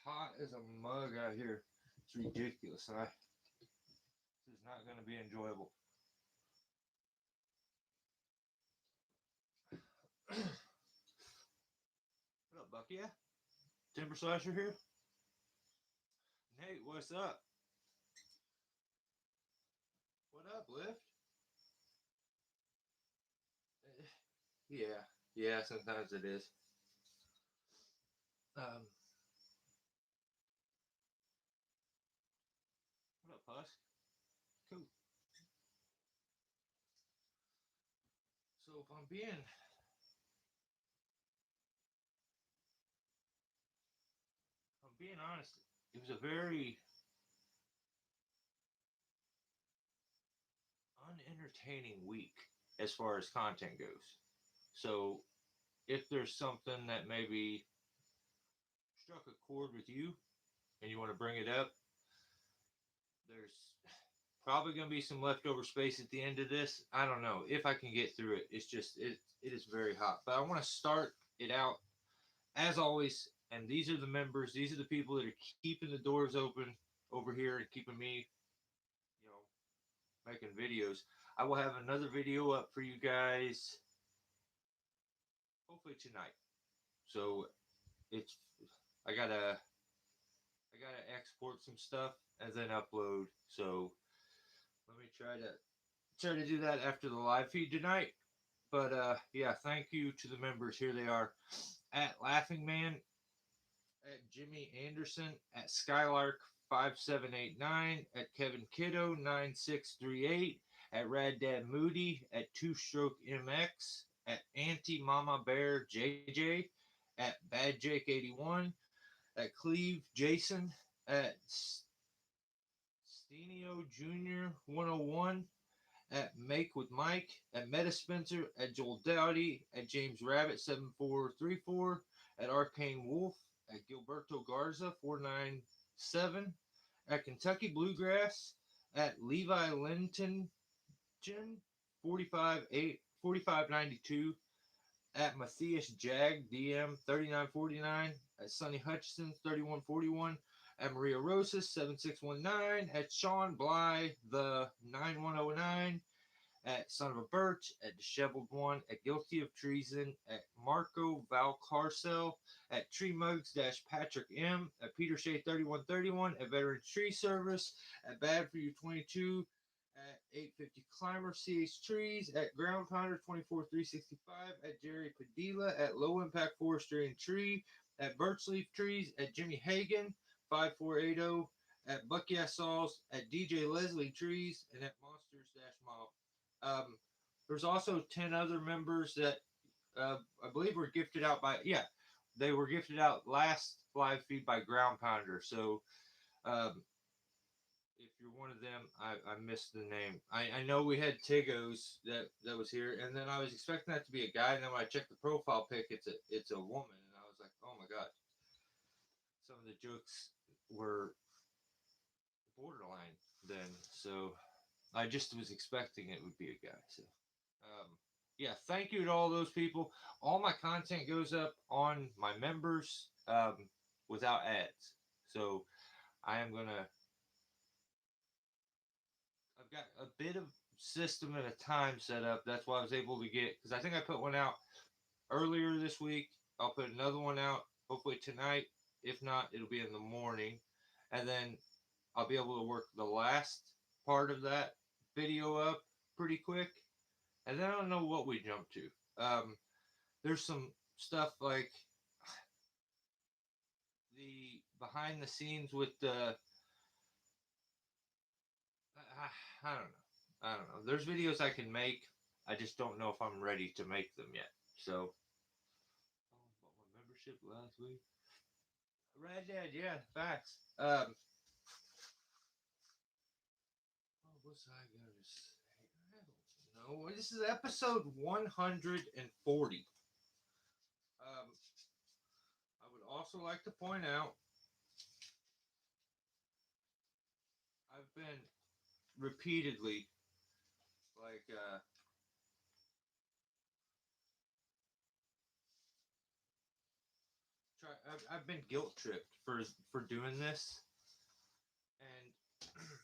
hot as a mug out here. It's ridiculous. This is not going to be enjoyable. What up, Buck? Yeah? Timber Slasher here? Nate, what's up? What up, Lift? Yeah, yeah, sometimes it is. What up, Husk? Cool. So if I'm being honest, it was a very unentertaining week as far as content goes. So if there's something that maybe struck a chord with you and you want to bring it up, there's probably going to be some leftover space at the end of this. I don't know if I can get through it. It's just it is very hot. But I want to start it out as always. And these are the members. These are the people that are keeping the doors open over here and keeping me, you know, making videos. I will have another video up for you guys hopefully tonight. So it's I gotta export some stuff and then upload. So let me try to do that after the live feed tonight. But yeah, thank you to the members. Here they are at Laughing Man, at Jimmy Anderson, at Skylark 5789, at Kevin Kiddo 9638, at Rad Dad Moody, at Two Stroke MX, at Auntie Mama Bear JJ, at Bad Jake 81, at Cleve Jason, at Stenio Jr. 101, at Make with Mike, at Meta Spencer, at Joel Dowdy, at James Rabbit 7434, at Arcane Wolf, at Gilberto Garza 497, at Kentucky Bluegrass, at Levi Linton 4592, at Matthias Jag DM 3949, at Sonny Hutchison 3141, at Maria Rosas 7619, at Sean Bly the 9109, at Son of a Birch, at Disheveled One, at Guilty of Treason, at Marco Valcarcel, at Tree Mugs Patrick M, at Peter Shea 3131, at Veterans Tree Service, at Bad for You 22, at 850 Climber CH Trees, at Ground Pounder 24365, at Jerry Padilla, at Low Impact Forestry and Tree, at Birchleaf Trees, at Jimmy Hagan 5480, at Bucky Saws, at DJ Leslie Trees, and at Monsters Mob. There's also 10 other members that I believe were gifted out by, yeah, they were gifted out last live feed by Ground Pounder. So if you're one of them, I missed the name. I know we had Tigos that was here, and then I was expecting that to be a guy, and then when I checked the profile pic, it's a woman, and I was like, oh my god. Some of the jokes were borderline then, so I just was expecting it would be a guy. So yeah, thank you to all those people. All my content goes up on my members without ads. So I am gonna. I've got a bit of system and a time set up. That's why I was able to get, because I think I put one out earlier this week. I'll put another one out hopefully tonight. If not, it'll be in the morning, and then I'll be able to work the last part of that video up pretty quick. And then I don't know what we jump to. There's some stuff like the behind the scenes with the I don't know. I don't know. There's videos I can make. I just don't know if I'm ready to make them yet. So, bought my membership last week. Rad Dad, yeah, facts. What's I gonna say? I don't know. This is episode 140. I would also like to point out I've been repeatedly like I've been guilt tripped for doing this, and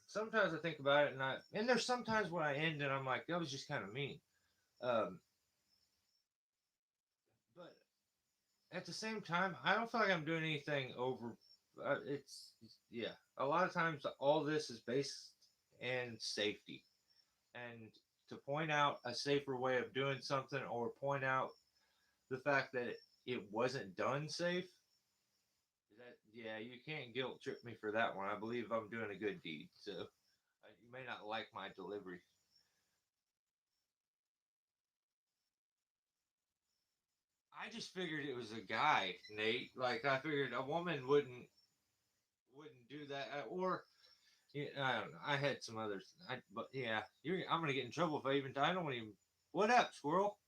sometimes I think about it, and there's sometimes when I end and I'm like, that was just kind of mean. Um, but at the same time, I don't feel like I'm doing anything over. Yeah, a lot of times all this is based in safety, and to point out a safer way of doing something or point out the fact that it wasn't done safe. That yeah, you can't guilt trip me for that one. I believe I'm doing a good deed, so you may not like my delivery. I just figured it was a guy, Nate. Like I figured a woman wouldn't do that, or yeah, I don't know. I had some others, but yeah, I'm gonna get in trouble if I even. I don't even. What up, squirrel?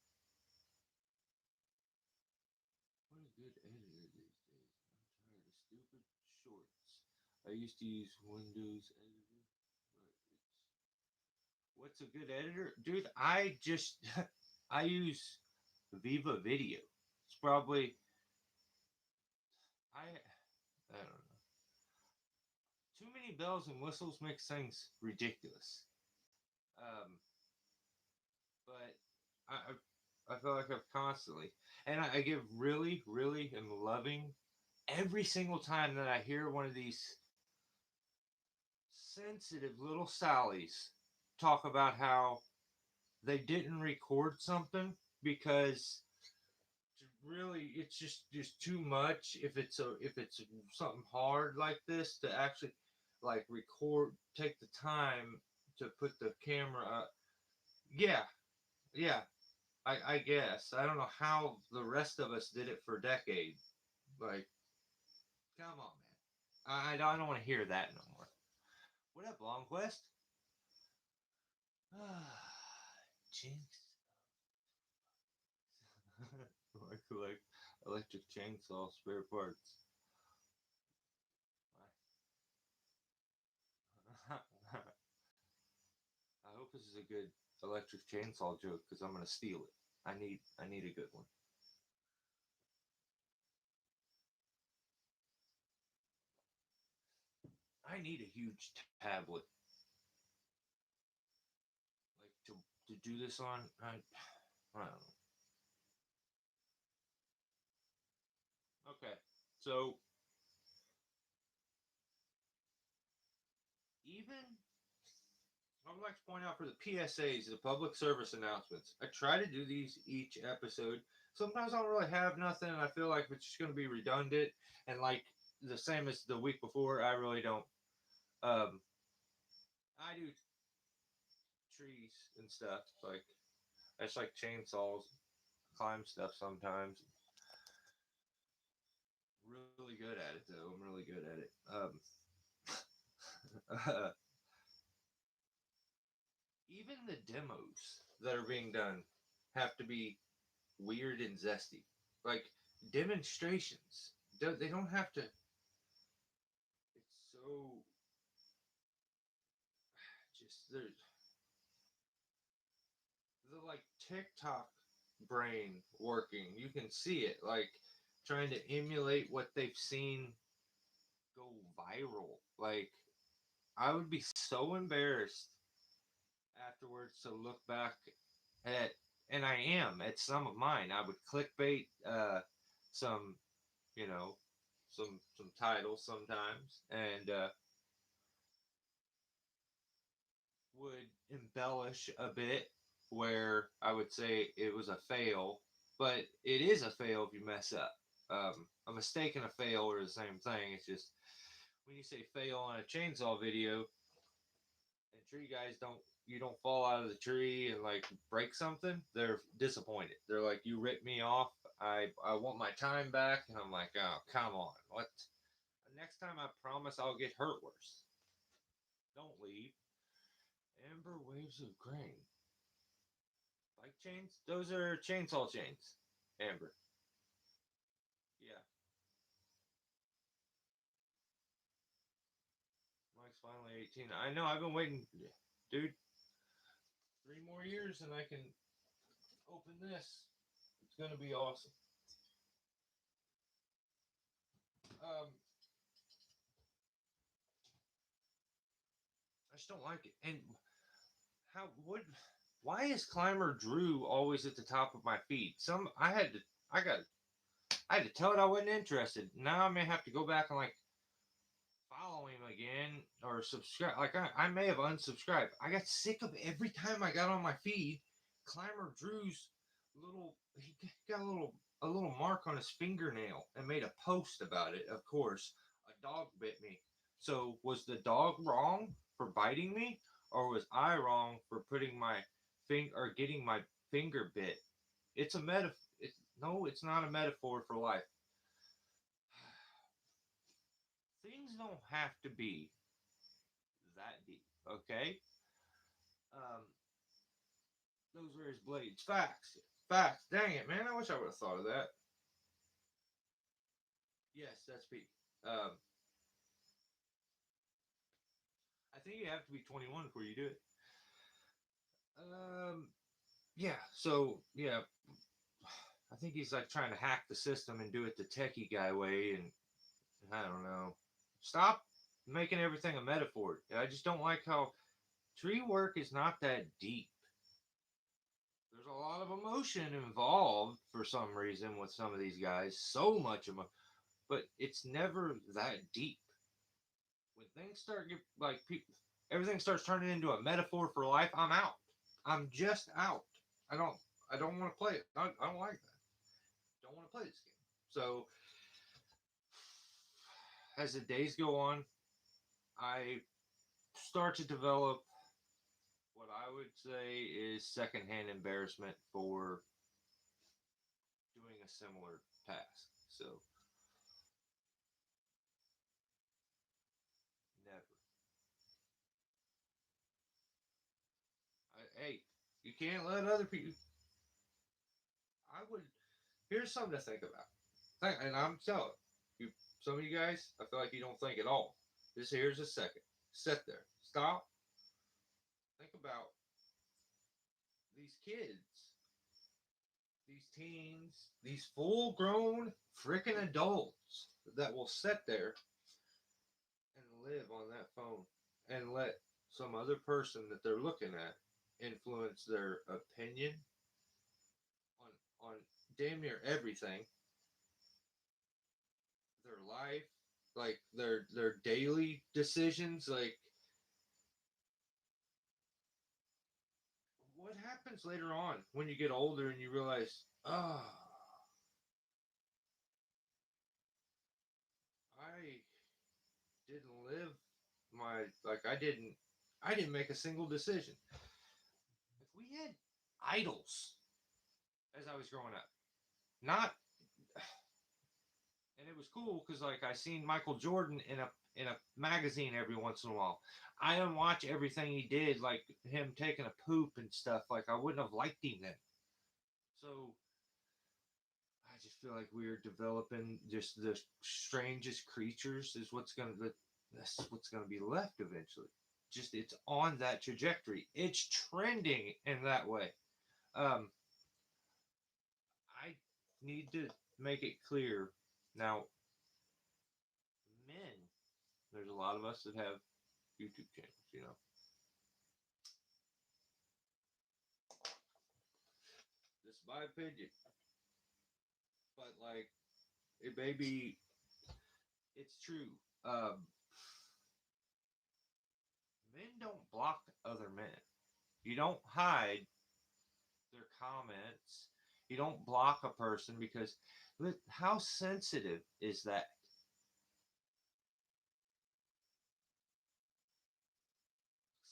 What a good editor these days. I'm tired of stupid shorts. I used to use Windows Editor, but what's a good editor, dude? I just I use Viva Video. It's probably I don't know. Too many bells and whistles makes things ridiculous. Um, but I feel like I've constantly, and I give really, really am loving every single time that I hear one of these sensitive little Sallies talk about how they didn't record something because really it's just too much if it's something hard like this to actually like record, take the time to put the camera up. Yeah, yeah, I guess I don't know how the rest of us did it for decades. Like, come on, man. I don't want to hear that no more. What up, Long Quest? Jinx. I collect electric chainsaw spare parts. I hope this is a good electric chainsaw joke because I'm gonna steal it. I need a good one. I need a huge tablet like to do this on. I don't know. Okay, so even I would like to point out for the PSAs, the public service announcements. I try to do these each episode. Sometimes I don't really have nothing, and I feel like it's just going to be redundant and like the same as the week before. I really don't. Um, I do trees and stuff like I just like chainsaws, climb stuff sometimes. Really good at it though. I'm really good at it. Even the demos that are being done have to be weird and zesty. Like demonstrations, they don't have to. It's so just there's the like TikTok brain working. You can see it like trying to emulate what they've seen go viral. Like I would be so embarrassed afterwards to look back at, and I am at some of mine. I would clickbait some, you know, some titles sometimes, and would embellish a bit where I would say it was a fail, but it is a fail if you mess up. A mistake and a fail are the same thing. It's just when you say fail on a chainsaw video, and tree guys don't you don't fall out of the tree and like break something, they're disappointed. They're like, you ripped me off. I want my time back, and I'm like, oh come on, what? Next time I promise I'll get hurt worse. Don't leave. Amber waves of grain. Bike chains? Those are chainsaw chains. Amber. Yeah. Mike's finally 18. I know, I've been waiting. Dude, 3 more years and I can open this. It's going to be awesome. I just don't like it. And how would why is Climber Drew always at the top of my feed? I had to tell it I wasn't interested. Now I may have to go back and like follow him again or subscribe. Like I may have unsubscribed. I got sick of every time I got on my feed, Climber Drew's he got a little mark on his fingernail and made a post about it. Of course, a dog bit me. So was the dog wrong for biting me, or was I wrong for putting my finger or getting my finger bit? It's a metaphor. No, it's not a metaphor for life. Things don't have to be that deep, okay? Um, those are his blades. Facts. Facts. Dang it, man. I wish I would have thought of that. Yes, that's Pete. Um, I think you have to be 21 before you do it. Um, yeah. So yeah, I think he's like trying to hack the system and do it the techie guy way, and I don't know. Stop making everything a metaphor. I just don't like how tree work is not that deep. There's a lot of emotion involved for some reason with some of these guys. So much of but it's never that deep. When things start get like people, everything starts turning into a metaphor for life. I'm out. I'm just out. I don't. I don't want to play it. I don't like that. Don't want to play this game. So as the days go on, I start to develop what I would say is secondhand embarrassment for doing a similar task. So never. Hey, you can't let other people. I would. Here's something to think about. And I'm telling you, some of you guys, I feel like you don't think at all. Just here's a second. Sit there. Stop. Think about these kids, these teens, these full grown freaking adults that will sit there and live on that phone and let some other person that they're looking at influence their opinion on damn near everything, their life, like their daily decisions. Like what happens later on when you get older and you realize, oh, I didn't live my like I didn't make a single decision. If we had idols as I was growing up, not and it was cool because like I seen Michael Jordan in a magazine every once in a while. I didn't watch everything he did, like him taking a poop and stuff. Like I wouldn't have liked him then. So I just feel like we're developing just the strangest creatures is that's what's gonna be left eventually. Just it's on that trajectory. It's trending in that way. Um, I need to make it clear now. Men, there's a lot of us that have YouTube channels. You know, this is my opinion, but like it may be, it's true. Um, Men don't block other men. You don't hide their comments. You don't block a person because how sensitive is that?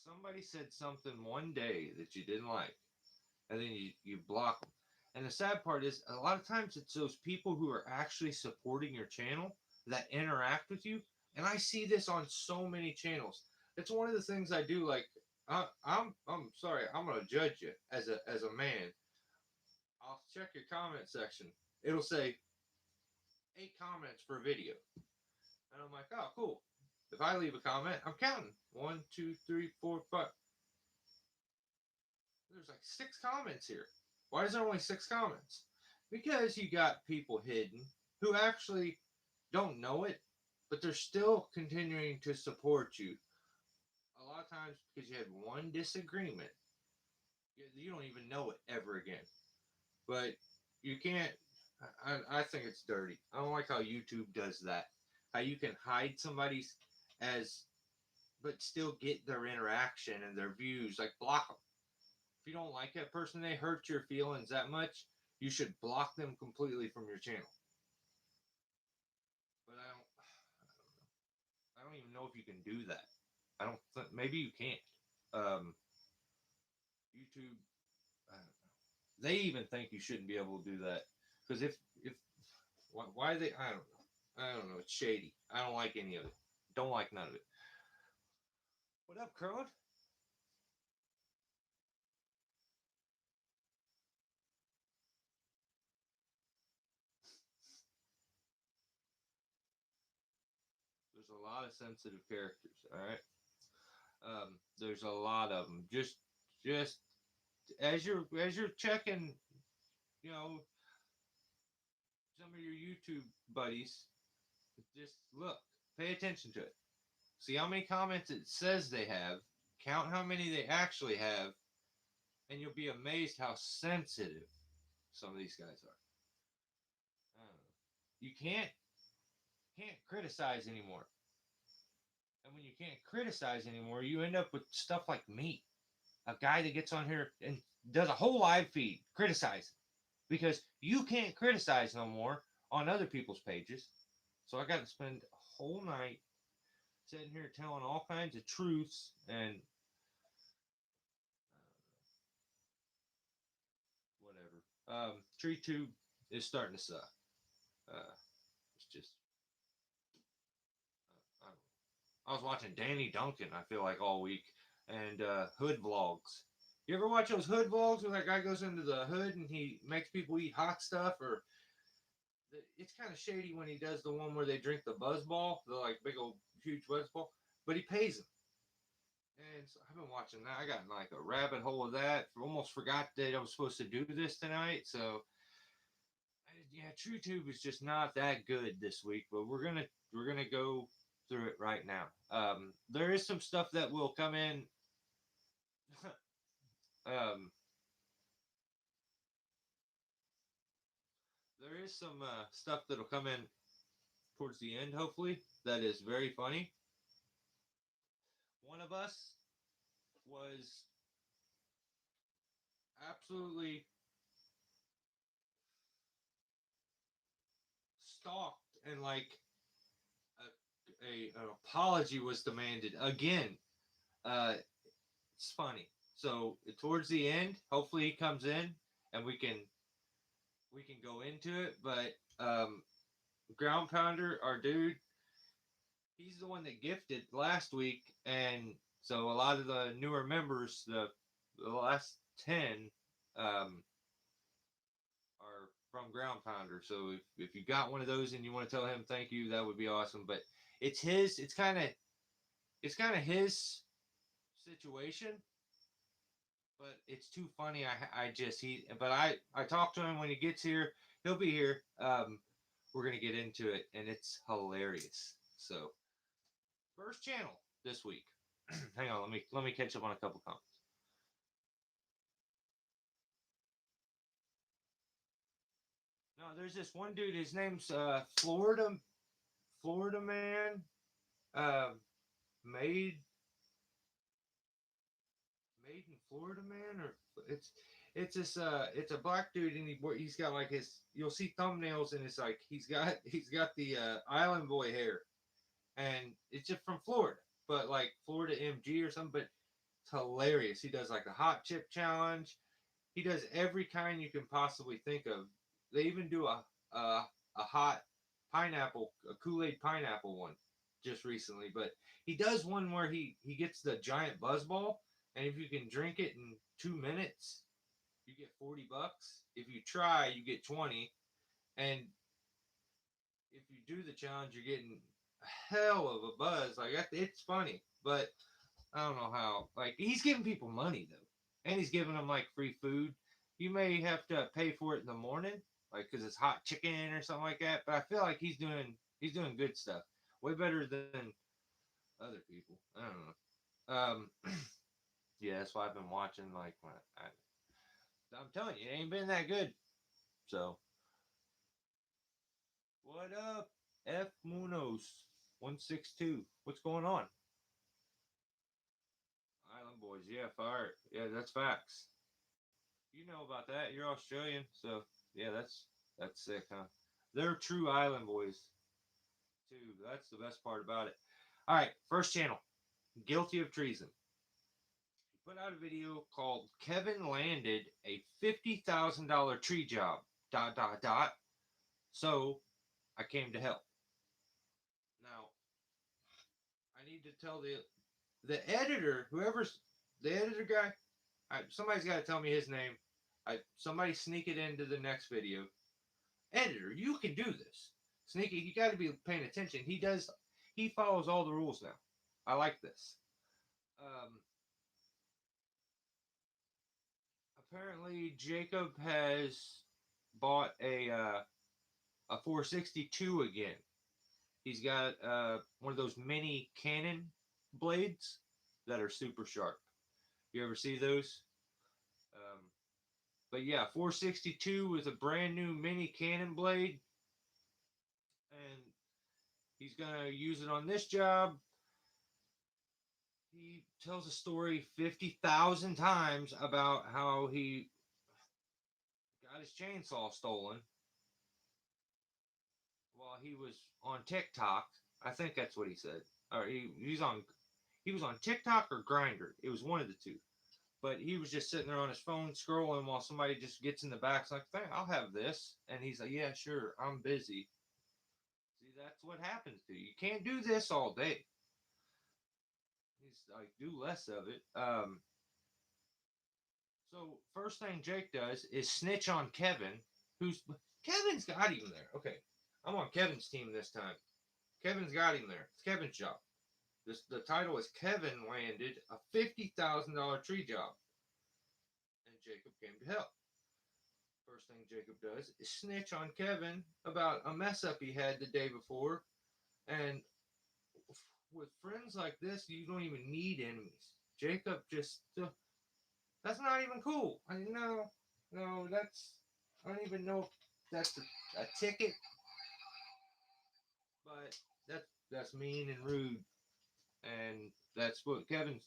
Somebody said something one day that you didn't like, and then you block them. And the sad part is, a lot of times it's those people who are actually supporting your channel that interact with you. And I see this on so many channels. It's one of the things I do. Like, I'm sorry, I'm gonna judge you as a man. I'll check your comment section. It'll say 8 comments per video, and I'm like, oh, cool. If I leave a comment, I'm counting 1, 2, 3, 4, 5. There's like 6 comments here. Why is there only 6 comments? Because you got people hidden who actually don't know it, but they're still continuing to support you. A lot of times because you had one disagreement, you don't even know it ever again. But you can't. I think it's dirty. I don't like how YouTube does that. How you can hide somebody's as, but still get their interaction and their views. Like block them. If you don't like that person, they hurt your feelings that much, you should block them completely from your channel. But I don't even know if you can do that. I don't think, maybe you can't. YouTube, I don't know. They even think you shouldn't be able to do that because if why they I don't know. It's shady. I don't like any of it. Don't like none of it. What up, Crone? There's a lot of sensitive characters. All right. There's a lot of them. Just as you're checking, you know, some of your YouTube buddies, just look, pay attention to it. See how many comments it says they have, count how many they actually have, and you'll be amazed how sensitive some of these guys are. I don't know. You can't criticize anymore. And when you can't criticize anymore, you end up with stuff like me, a guy that gets on here and does a whole live feed criticizing because you can't criticize no more on other people's pages. So I got to spend a whole night sitting here telling all kinds of truths and whatever. TreeTube is starting to suck. It's just I was watching Danny Duncan. I feel like all week and hood vlogs. You ever watch those hood vlogs where that guy goes into the hood and he makes people eat hot stuff? Or it's kind of shady when he does the one where they drink the buzz ball, the like big old huge buzz ball, but he pays them. And so I've been watching that. I got in like a rabbit hole of that. Almost forgot that I was supposed to do this tonight. So yeah, TrueTube is just not that good this week. But we're gonna go through it right now. There is some stuff that will come in. um, there is some stuff that'll come in towards the end. Hopefully, that is very funny. One of us was absolutely stalked and like an apology was demanded again. Uh, it's funny. So towards the end, hopefully he comes in and we can go into it. But Ground Pounder, our dude, he's the one that gifted last week, and so a lot of the newer members, the last 10, are from Ground Pounder. So if you got one of those and you want to tell him thank you, that would be awesome. But it's his. It's kind of his situation, but it's too funny. I just he. But I talked to him when he gets here. He'll be here. We're gonna get into it, and it's hilarious. So first channel this week. Hang on, let me catch up on a couple comments. No, there's this one dude. His name's Florida man. Uh, made made in Florida man, or it's a black dude, and he's got like his, you'll see thumbnails, and it's like he's got the island boy hair, and it's just from Florida, but like Florida MG or something. But it's hilarious. He does like the hot chip challenge. He does every kind you can possibly think of. They even do a hot pineapple, a Kool-Aid pineapple one just recently. But he does one where he gets the giant buzz ball, and if you can drink it in 2 minutes, you get $40. If you try, you get 20. And if you do the challenge, you're getting a hell of a buzz. Like it's funny, but I don't know how. Like he's giving people money though, and he's giving them like free food. You may have to pay for it in the morning, like because it's hot chicken or something like that. But I feel like he's doing He's doing good stuff. Way better than other people. I don't know. Yeah, that's why I've been watching. Like, I'm telling you, it ain't been that good. So, what up, F Munoz 162? What's going on? Island Boys, yeah, fire. Yeah, that's facts. You know about that. You're Australian, so yeah, that's sick, huh? They're true Island Boys too. That's the best part about it. All right, first channel, guilty of treason. He put out a video called "Kevin landed a $50,000 tree job." Dot dot dot. So I came to help. Now I need to tell the editor, whoever's the editor guy. Somebody's got to tell me his name. Somebody sneak it into the next video. Editor, you can do this. Sneaky, you got to be paying attention. He follows all the rules now. I like this. Um, Apparently, Jacob has bought a 462 again. He's got one of those mini Canon blades that are super sharp. You ever see those? Um, but yeah, 462 with a brand new mini Canon blade, and he's gonna use it on this job. He tells a story 50,000 times about how he got his chainsaw stolen while he was on TikTok. I think that's what he said. Or he was on TikTok or Grinder. It was one of the two. But he was just sitting there on his phone scrolling while somebody just gets in the back. It's like, I'll have this. And he's like, yeah, sure, I'm busy. See, that's what happens to you. You can't do this all day. He's like, do less of it. So first thing Jake does is snitch on Kevin, who's Kevin's got him there. Okay, I'm on Kevin's team this time. Kevin's got him there. It's Kevin's job. The title is Kevin landed a $50,000 tree job, and Jacob came to help. First thing Jacob does is snitch on Kevin about a mess up he had the day before, and with friends like this, you don't even need enemies. Jacob just that's not even cool. No, that's I don't even know if that's a ticket, but that's mean and rude, and that's what Kevin's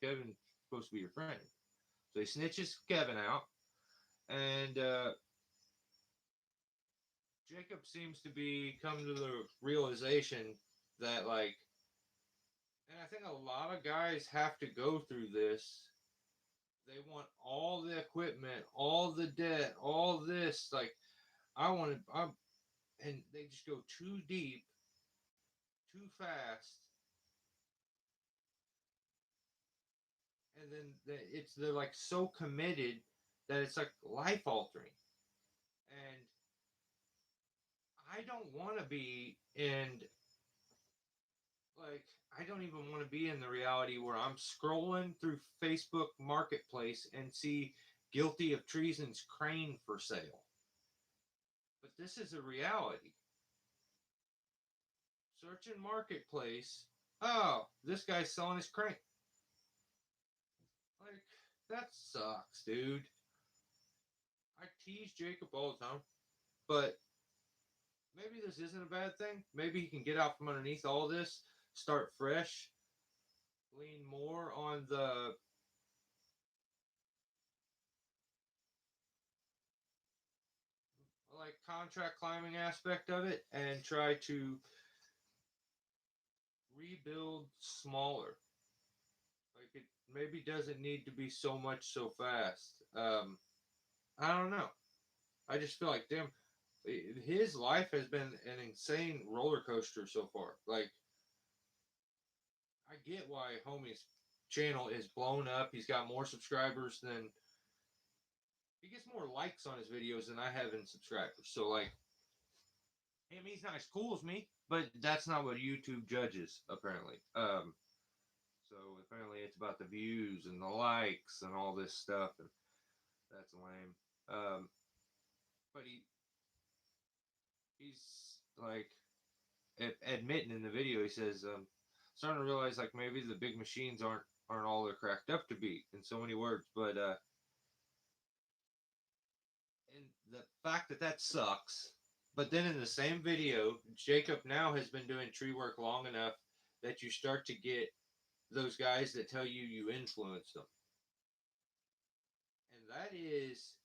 supposed to be your friend. So he snitches Kevin out, and Jacob seems to be coming to the realization that like, and I think a lot of guys have to go through this. They want all the equipment, all the debt, all this. Like, and they just go too deep, too fast, and then they're like so committed that it's like life altering. And I don't want to be in like I don't even want to be in the reality where I'm scrolling through Facebook Marketplace and see guilty of treason's crane for sale. But this is a reality. Search in Marketplace. Oh, this guy's selling his crane. Like, that sucks, dude. I tease Jacob all the time, but maybe this isn't a bad thing. Maybe he can get out from underneath all this, start fresh, lean more on the like contract climbing aspect of it and try to rebuild smaller. Like it maybe doesn't need to be so much so fast. I don't know. I just feel like damn, his life has been an insane roller coaster so far. Like I get why homie's channel is blown up. He's got more subscribers than he gets more likes on his videos than I have in subscribers. So like him, he's not as cool as me, but that's not what YouTube judges apparently. So apparently it's about the views and the likes and all this stuff, and that's lame. But he's like admitting in the video, he says, starting to realize like maybe the big machines aren't all they're cracked up to be in so many words. But and the fact that that sucks. But then in the same video, Jacob now has been doing tree work long enough that you start to get those guys that tell you you influenced them. And that is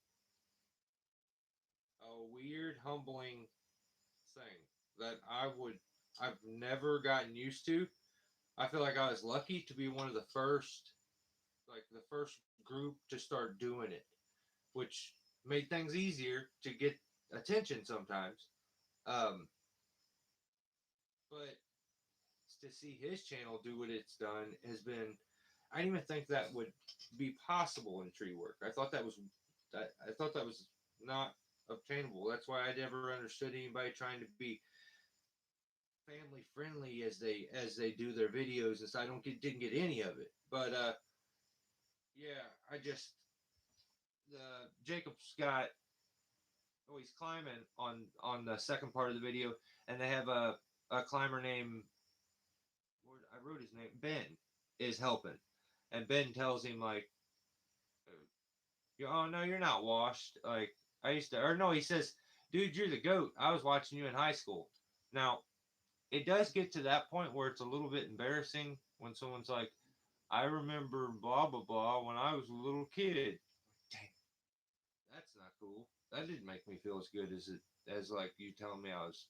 a weird, humbling thing that I've never gotten used to. I feel like I was lucky to be one of the first, like the first group to start doing it, which made things easier to get attention sometimes. Um, but to see his channel do what it's done has been, I didn't even think that would be possible in tree work. I thought that was not obtainable. That's why I never understood anybody trying to be family friendly as they do their videos, and so I didn't get any of it. But yeah, I just Jacob's got, oh, he's climbing on the second part of the video, and they have a climber named, I wrote his name, Ben, is helping, and Ben tells him like, oh no, you're not washed. Like I used to, or no, he says, dude, you're the goat. I was watching you in high school. Now it does get to that point where it's a little bit embarrassing when someone's like, I remember blah blah blah when I was a little kid. Dang, that's not cool. That didn't make me feel as good as like you telling me I was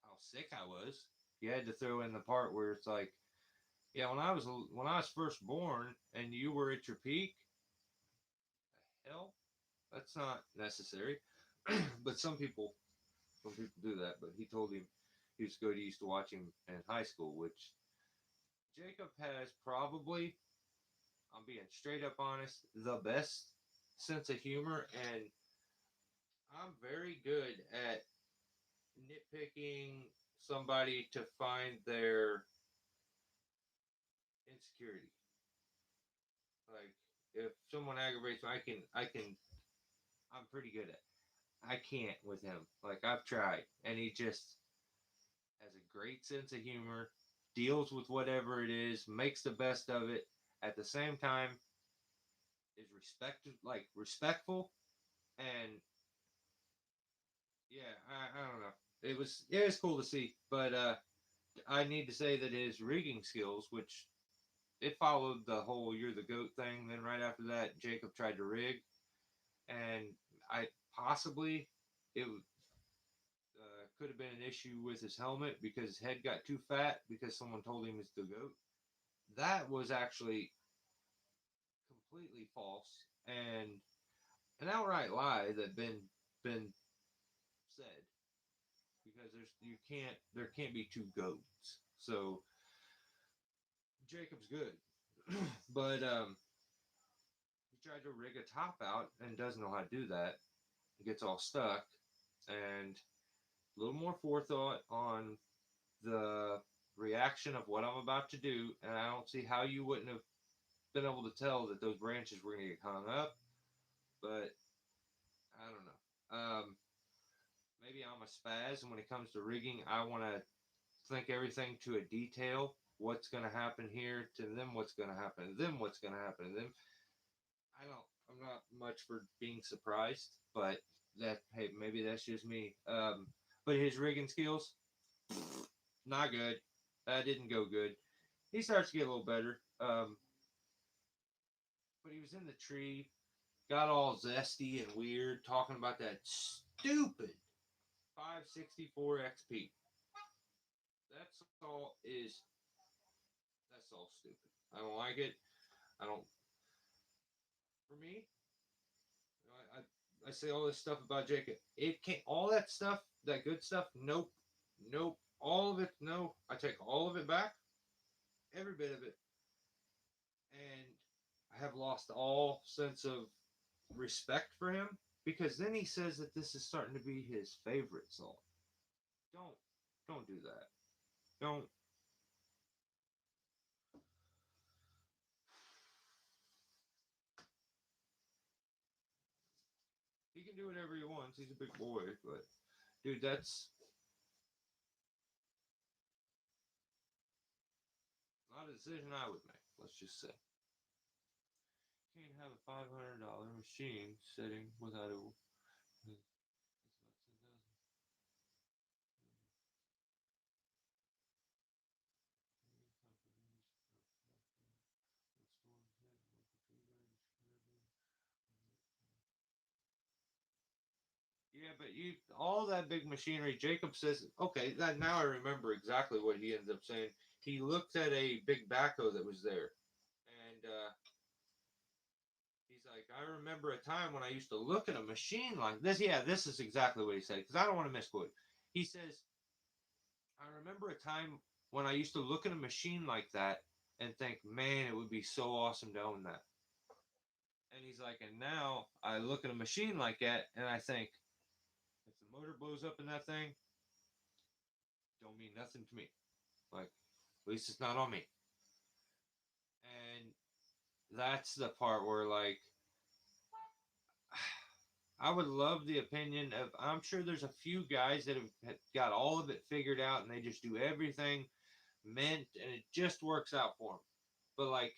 how sick I was. You had to throw in the part where it's like, yeah, when I was first born and you were at your peak, the hell, that's not necessary. But some people do that. But he told him he was good. He used to watch him in high school, which Jacob has probably, I'm being straight up honest, the best sense of humor, and I'm very good at nitpicking somebody to find their insecurity. Like if someone aggravates me, I'm pretty good at. I can't with him. Like I've tried, and he just has a great sense of humor, deals with whatever it is, makes the best of it. At the same time, is respectful, and yeah, I don't know. It was cool to see, but I need to say that his rigging skills, which it followed the whole "you're the goat" thing. Then right after that, Jacob tried to rig, and I possibly it could have been an issue with his helmet because his head got too fat because someone told him it's the goat. That was actually completely false and an outright lie that been said because there can't be two goats. So Jacob's good, but he tried to rig a top out and doesn't know how to do that. He gets all stuck, and a little more forethought on the reaction of what I'm about to do, and I don't see how you wouldn't have been able to tell that those branches were going to get hung up, but I don't know. Maybe I'm a spaz, and when it comes to rigging, I want to think everything to a detail. What's going to happen here to them? What's going to happen to them? What's going to happen to them? I don't. I'm not much for being surprised, but hey, maybe that's just me. But his rigging skills, not good. That didn't go good. He starts to get a little better. But he was in the tree, got all zesty and weird, talking about that stupid 564 XP. That's all is that's all stupid. I don't like it. I don't. For me, I say all this stuff about Jacob. It can't. All that stuff, that good stuff. Nope, nope. All of it. No, I take all of it back. Every bit of it. And I have lost all sense of respect for him because then he says that this is starting to be his favorite song. Don't don't do that. Don't. He can do whatever he wants. He's a big boy, but dude, that's a decision I would make. Let's just say. Can't have a $500 machine sitting without a. Yeah, but you all that big machinery. Jacob says, okay, that now I remember exactly what he ends up saying. He looked at a big backhoe that was there, and he's like, I remember a time when I used to look at a machine like this. Yeah, this is exactly what he said because I don't want to misquote. He says, I remember a time when I used to look at a machine like that and think, man, it would be so awesome to own that. And he's like, and now I look at a machine like that and I think, if the motor blows up in that thing, don't mean nothing to me. Like, at least it's not on me. And that's the part where, like, I would love the opinion of, I'm sure there's a few guys that have got all of it figured out and they just do everything meant and it just works out for them. But, like,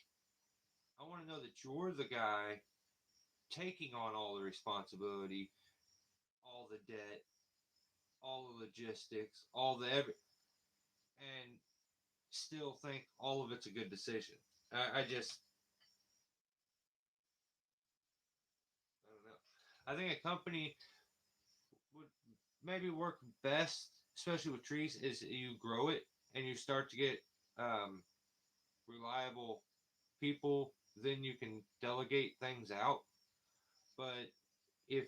I want to know that you're the guy taking on all the responsibility, all the debt, all the logistics, all the every, and still think all of it's a good decision. I just, I don't know. I think a company would maybe work best, especially with trees, is you grow it and you start to get reliable people. Then you can delegate things out. But if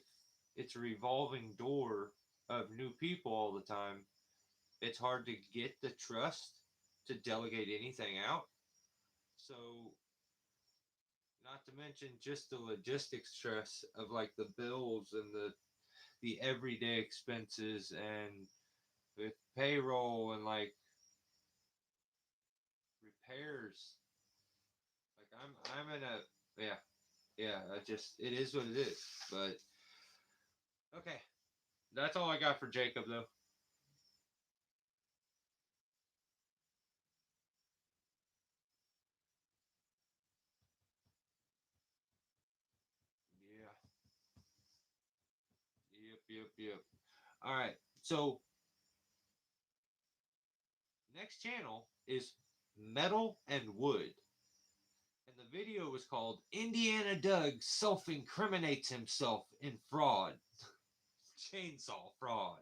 it's a revolving door of new people all the time, it's hard to get the trust to delegate anything out. So, not to mention just the logistics stress of like the bills and the everyday expenses and with payroll and like repairs. Like I'm in a yeah. I just it is what it is. But okay, that's all I got for Jacob though. Yeah. Yep. All right. So next channel is Metal and Wood. And the video was called Indiana Doug Self Incriminates Himself in Fraud. Chainsaw Fraud.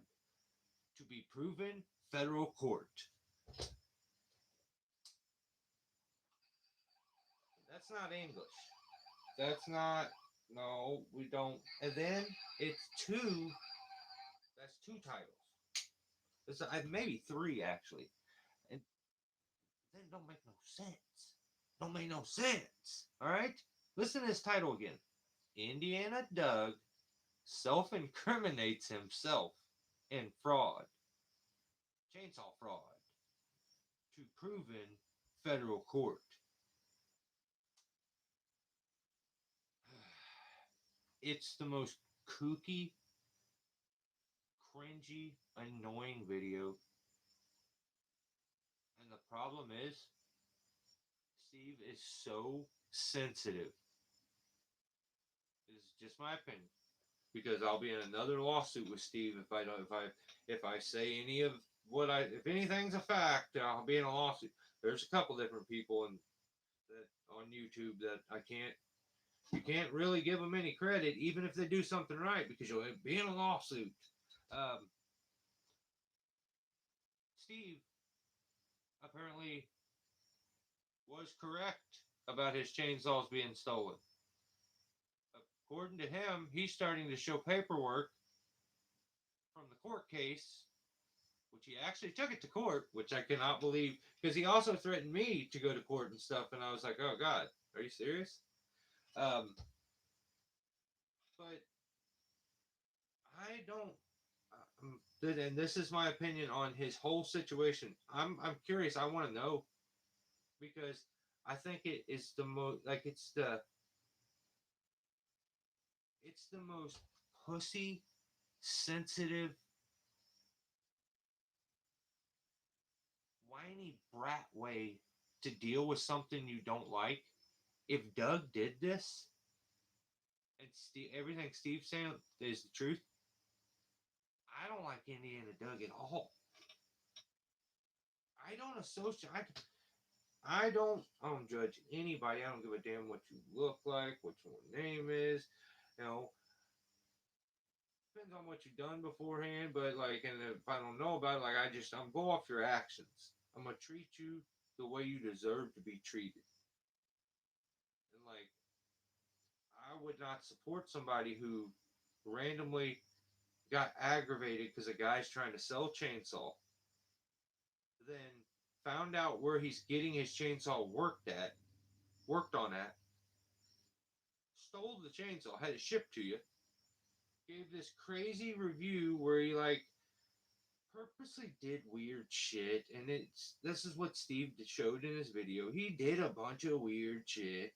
To be proven federal court. That's not English. That's not. No, we don't. And then it's two. That's two titles. It's maybe three actually. And then don't make no sense. Don't make no sense. All right. Listen to this title again. Indiana Doug self incriminates himself in fraud. Chainsaw fraud. To proven federal court. It's the most kooky, cringy, annoying video. And the problem is, Steve is so sensitive. It's just my opinion. Because I'll be in another lawsuit with Steve if I say any of what I if anything's a fact, I'll be in a lawsuit. There's a couple different people that on YouTube that I can't you can't really give them any credit even if they do something right because you'll be in a lawsuit. Um, Steve apparently was correct about his chainsaws being stolen. According to him, he's starting to show paperwork from the court case, which he actually took it to court, which I cannot believe, because he also threatened me to go to court and stuff, and I was like, oh God, are you serious? But I don't. And this is my opinion on his whole situation. I'm curious. I want to know because I think it is the most like it's the most pussy sensitive whiny brat way to deal with something you don't like. If Doug did this, and everything Steve's saying is the truth, I don't like Indiana Doug at all. I don't associate. I don't judge anybody. I don't give a damn what you look like, what your name is. You know, depends on what you've done beforehand. But like, and if I don't know about it, like I'm go off your actions. I'm gonna treat you the way you deserve to be treated. And like, I would not support somebody who randomly got aggravated because a guy's trying to sell chainsaw, then found out where he's getting his chainsaw worked on at, stole the chainsaw, had it shipped to you, gave this crazy review where he like purposely did weird shit, and this is what Steve showed in his video. He did a bunch of weird shit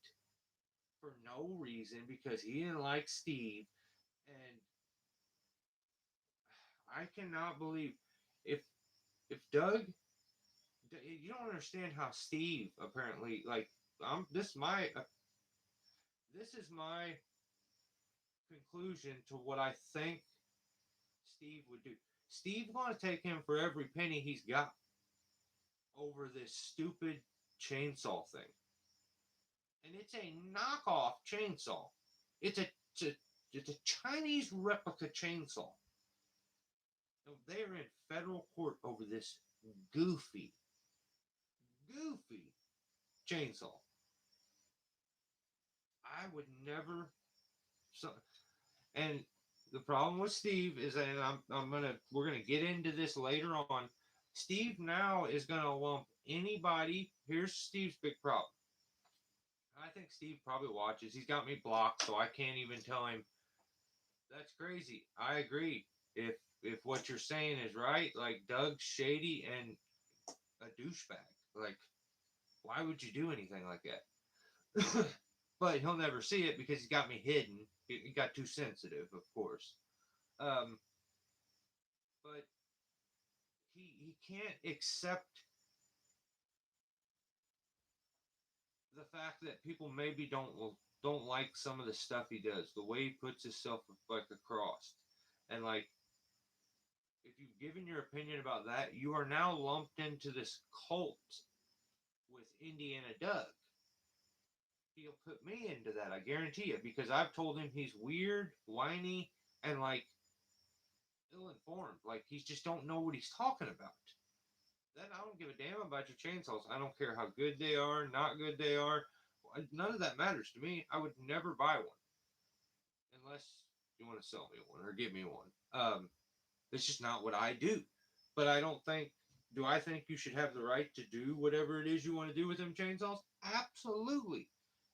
for no reason because he didn't like Steve, and I cannot believe if Doug, you don't understand how Steve apparently like this is my conclusion to what I think Steve would do. Steve gonna take him for every penny he's got over this stupid chainsaw thing, and it's a knockoff chainsaw. It's a Chinese replica chainsaw. They are in federal court over this goofy chainsaw. I would never. So, and the problem with Steve is, and we're gonna get into this later on. Steve now is gonna lump anybody. Here's Steve's big problem. I think Steve probably watches. He's got me blocked, so I can't even tell him. That's crazy. I agree. If what you're saying is right, like Doug's shady and a douchebag. Like, why would you do anything like that? But he'll never see it because he's got me hidden. He got too sensitive, of course. Um, but he can't accept the fact that people maybe don't like some of the stuff he does, the way he puts himself like across, and like if you've given your opinion about that, you are now lumped into this cult with Indiana Doug. He'll put me into that, I guarantee you, because I've told him he's weird, whiny, and like ill-informed. Like he just don't know what he's talking about. Then I don't give a damn about your chainsaws. I don't care how good they are, not good they are. None of that matters to me. I would never buy one unless you want to sell me one or give me one. It's just not what I do. But I don't think. Do I think you should have the right to do whatever it is you want to do with them chainsaws? Absolutely.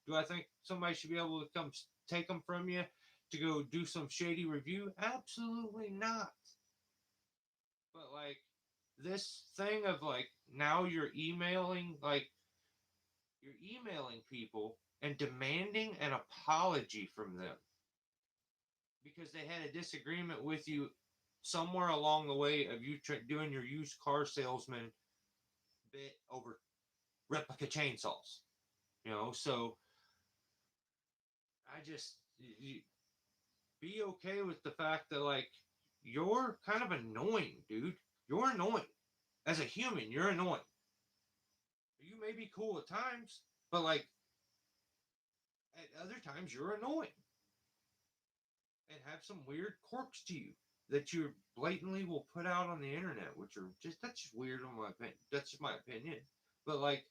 Do I think somebody should be able to come take them from you to go do some shady review? Absolutely not. But like this thing of like now you're emailing people and demanding an apology from them because they had a disagreement with you somewhere along the way of you doing your used car salesman bit over replica chainsaws. So I just be okay with the fact that like you're kind of annoying, dude. You're annoying. As a human, you're annoying. You may be cool at times, but like at other times you're annoying and have some weird quirks to you that you blatantly will put out on the internet, which are that's just weird in my opinion. That's just my opinion. But like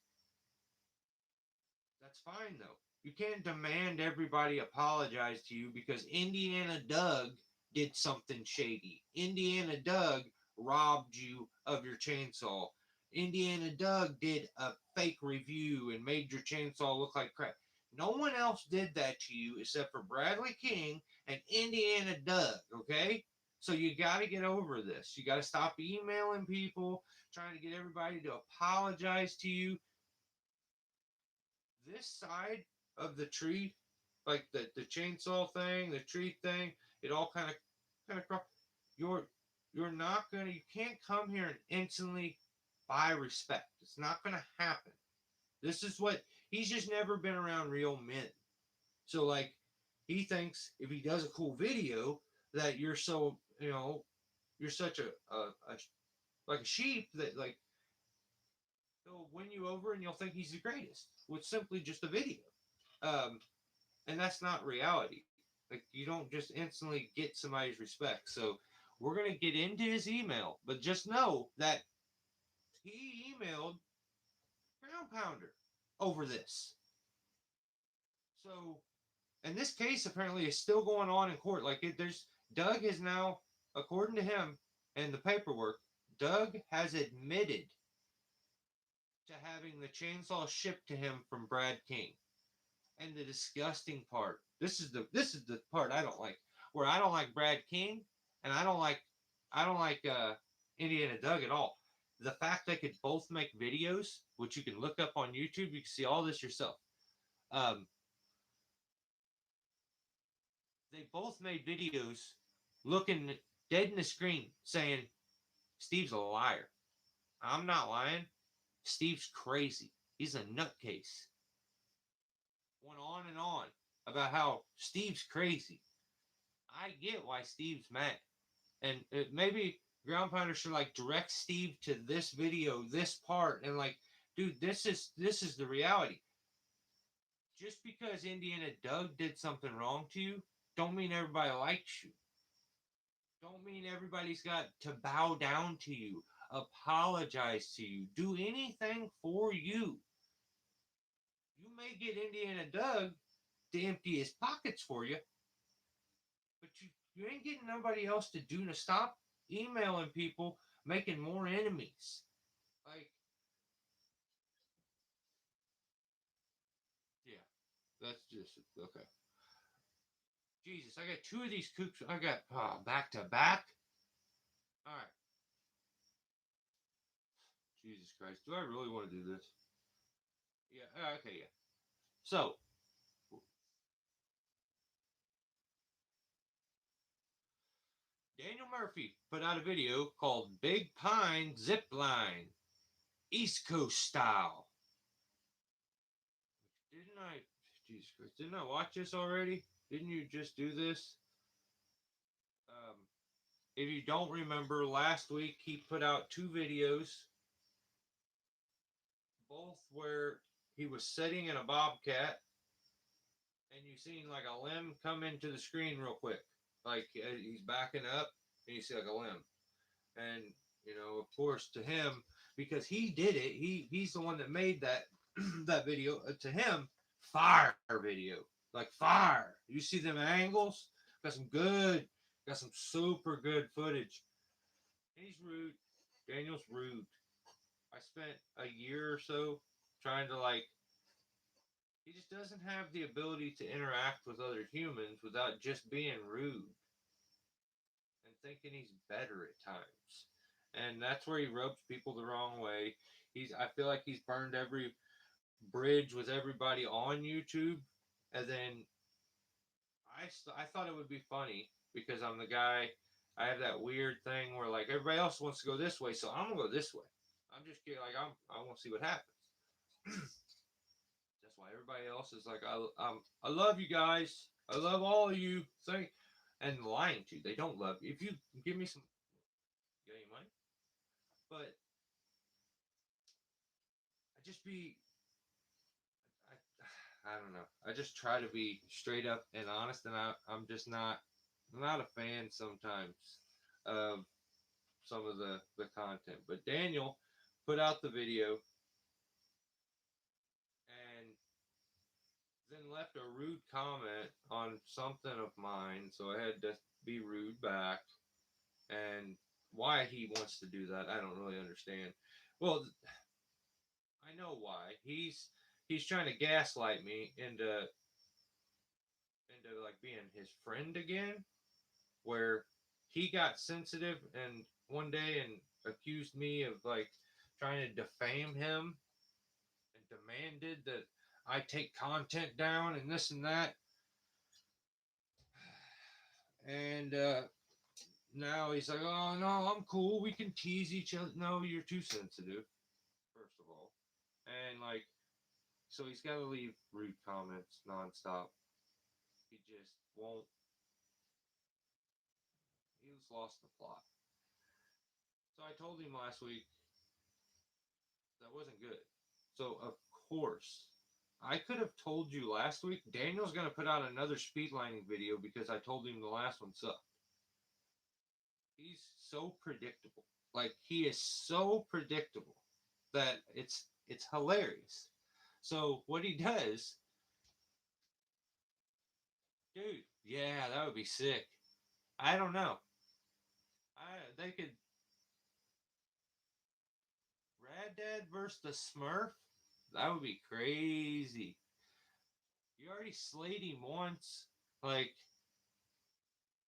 that's fine though. You can't demand everybody apologize to you because Indiana Doug did something shady. Indiana Doug robbed you of your chainsaw. Indiana Doug did a fake review and made your chainsaw look like crap. No one else did that to you except for Bradley King and Indiana Doug, okay? So you got to get over this. You got to stop emailing people, trying to get everybody to apologize to you. This side of the tree, like the chainsaw thing, the tree thing, it all kind of you're not gonna you can't come here and instantly buy respect. It's not gonna happen. This is what he's just never been around real men. So like he thinks if he does a cool video that you're so you're such a like a sheep that like he'll win you over and you'll think he's the greatest with simply just a video. Um, and that's not reality. Like you don't just instantly get somebody's respect. So we're gonna get into his email, but just know that he emailed Ground Pounder over this. So, and this case apparently is still going on in court. Like there's Doug is now, according to him and the paperwork, Doug has admitted to having the chainsaw shipped to him from Brad King. And the disgusting part, this is the part I don't like, where I don't like Brad King, and I don't like Indiana Doug at all. The fact they could both make videos, which you can look up on YouTube, you can see all this yourself. Um, they both made videos looking dead in the screen saying, Steve's a liar. I'm not lying. Steve's crazy. He's a nutcase. Went on and on about how Steve's crazy. I get why Steve's mad. And maybe Ground Pounder should like direct Steve to this video, this part, and like, dude, this is the reality. Just because Indiana Doug did something wrong to you, don't mean everybody likes you. Don't mean everybody's got to bow down to you, apologize to you, do anything for you. You may get Indiana Doug to empty his pockets for you, but you ain't getting nobody else to do to stop emailing people, making more enemies. Like, yeah, that's just okay. Jesus, I got two of these kooks. I got back to back. All right. Jesus Christ, do I really want to do this? Yeah. Okay. Yeah. So Daniel Murphy put out a video called "Big Pine Zip Line, East Coast Style." Didn't I? Jesus Christ, didn't I watch this already? Didn't you just do this? Um, if you don't remember, last week he put out two videos, both where he was sitting in a bobcat, and you seen like a limb come into the screen real quick, like he's backing up, and you see like a limb, and of course, to him, because he did it, he's the one that made that that video. To him, fire video, like fire. You see them angles, got some super good footage. He's rude. Daniel's rude. I spent a year or so trying to like. He just doesn't have the ability to interact with other humans without just being rude and thinking he's better at times. And that's where he rubs people the wrong way. I feel like he's burned every bridge with everybody on YouTube. And then I thought it would be funny because I'm the guy. I have that weird thing where like everybody else wants to go this way, so I'm gonna go this way. I'm just kidding. Like I want to see what happens. That's why everybody else is like, I love you guys. I love all of you. And lying to you. They don't love you. If you give me some, you got any money? But I just be, I don't know. I just try to be straight up and honest, and I'm just not, I'm not a fan sometimes of some of the content. But Daniel put out the video and then left a rude comment on something of mine, so I had to be rude back. And why he wants to do that, I don't really understand. Well, I know why. He's trying to gaslight me into like being his friend again, where he got sensitive and one day and accused me of like trying to defame him and demanded that I take content down and this and that. And now he's like, oh no, I'm cool. We can tease each other. No, you're too sensitive, first of all. And like, So he's got to leave rude comments nonstop. He just won't. He was lost in the plot. So I told him last week that wasn't good. So of course, I could have told you last week. Daniel's gonna put out another speed lining video because I told him the last one sucked. He's so predictable. Like he is so predictable that it's hilarious. So what he does, dude, yeah, that would be sick. I don't know. They could Rad Dad versus the Smurf. That would be crazy. You already slayed him once. Like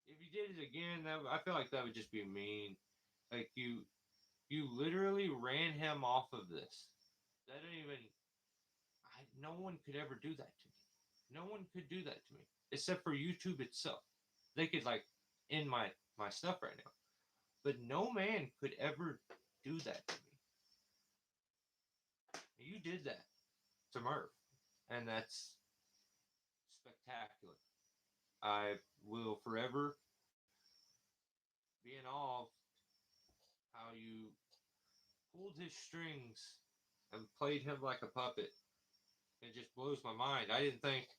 if you did it again, I feel like that would just be mean. Like you literally ran him off of this. That didn't even. No one could ever do that to me. No one could do that to me except for YouTube itself. They could like end my stuff right now, but no man could ever do that to me. You did that to Murph, and that's spectacular. I will forever be in awe of how you pulled his strings and played him like a puppet. It just blows my mind. I didn't think.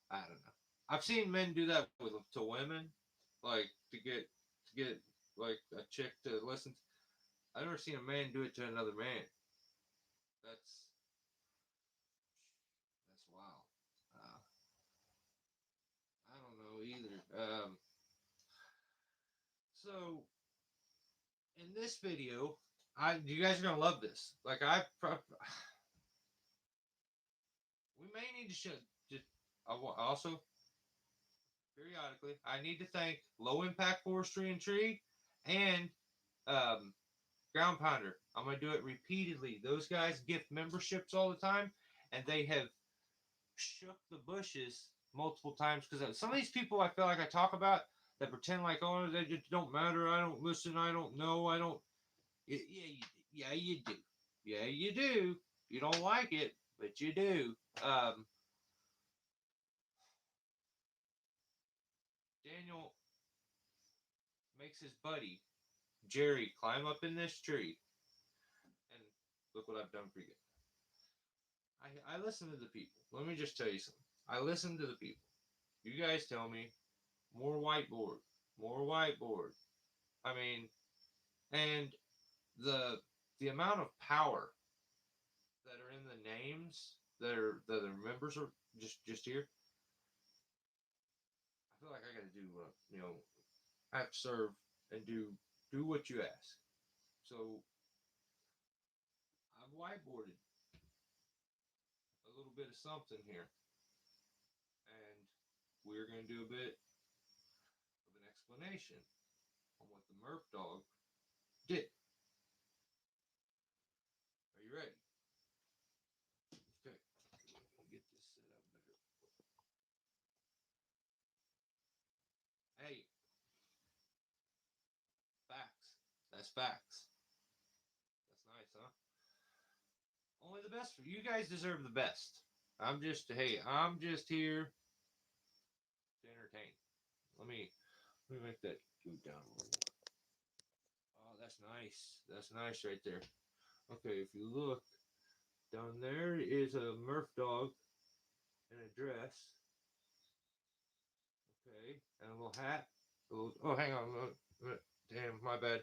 I don't know. I've seen men do that with to women, like to get like a chick to listen. I've never seen a man do it to another man. That's that's wild. Uh, I don't know either. So in this video, you guys are gonna love this. Like we may need to show. Just also periodically, I need to thank Low Impact Forestry and Tree and um, Ground Pounder. I'm gonna do it repeatedly. Those guys gift memberships all the time, and they have shook the bushes multiple times because some of these people I feel like I talk about that pretend like, oh, they just don't matter. I don't listen. I don't know. I don't. Yeah, you do. Yeah, you do. You don't like it, but you do. Daniel makes his buddy Jerry climb up in this tree, and look what I've done for you. I listen to the people. Let me just tell you something. I listen to the people. You guys tell me more whiteboard, more whiteboard. I mean, and the amount of power that are in the names that are members are just here. I feel like I got to do I have to serve and do what you ask. So I've whiteboarded a little bit of something here, and we're going to do a bit of an explanation on what the Murph dog did. Are you ready? Okay, get this set up better. Hey, facts. That's facts. That's nice, huh? Only the best for you guys deserve the best. I'm just here to entertain. Let me make that go down a little more. Oh, that's nice. That's nice right there. Okay, if you look down there is a Murph dog and a dress. Okay, and a little hat. Oh, hang on. Damn, my bad.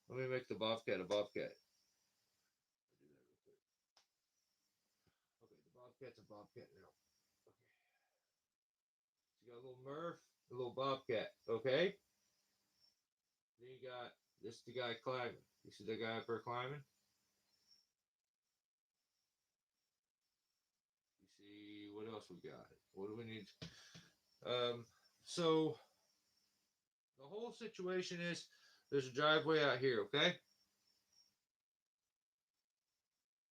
Let me make the bobcat a bobcat. I'll do that real quick. Okay, the bobcat's a bobcat now. Okay. So you got a little Murph, a little bobcat. Okay. Then you got this the guy climbing. You see the guy up there climbing? You see what else we got? What do we need? Um, so the whole situation is there's a driveway out here, okay?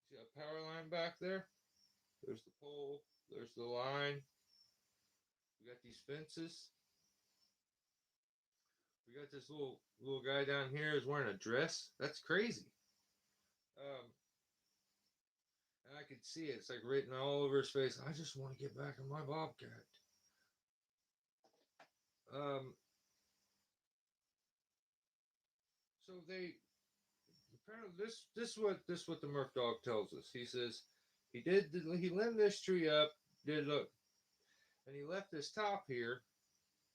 See a power line back there? There's the pole, there's the line. We got these fences. We got this little guy down here is wearing a dress. That's crazy. Um, And I could see it. It's like written all over his face. I just want to get back on my bobcat. Um, so they apparently this what the Murph dog tells us. He says he limbed this tree up, did look, and he left this top here,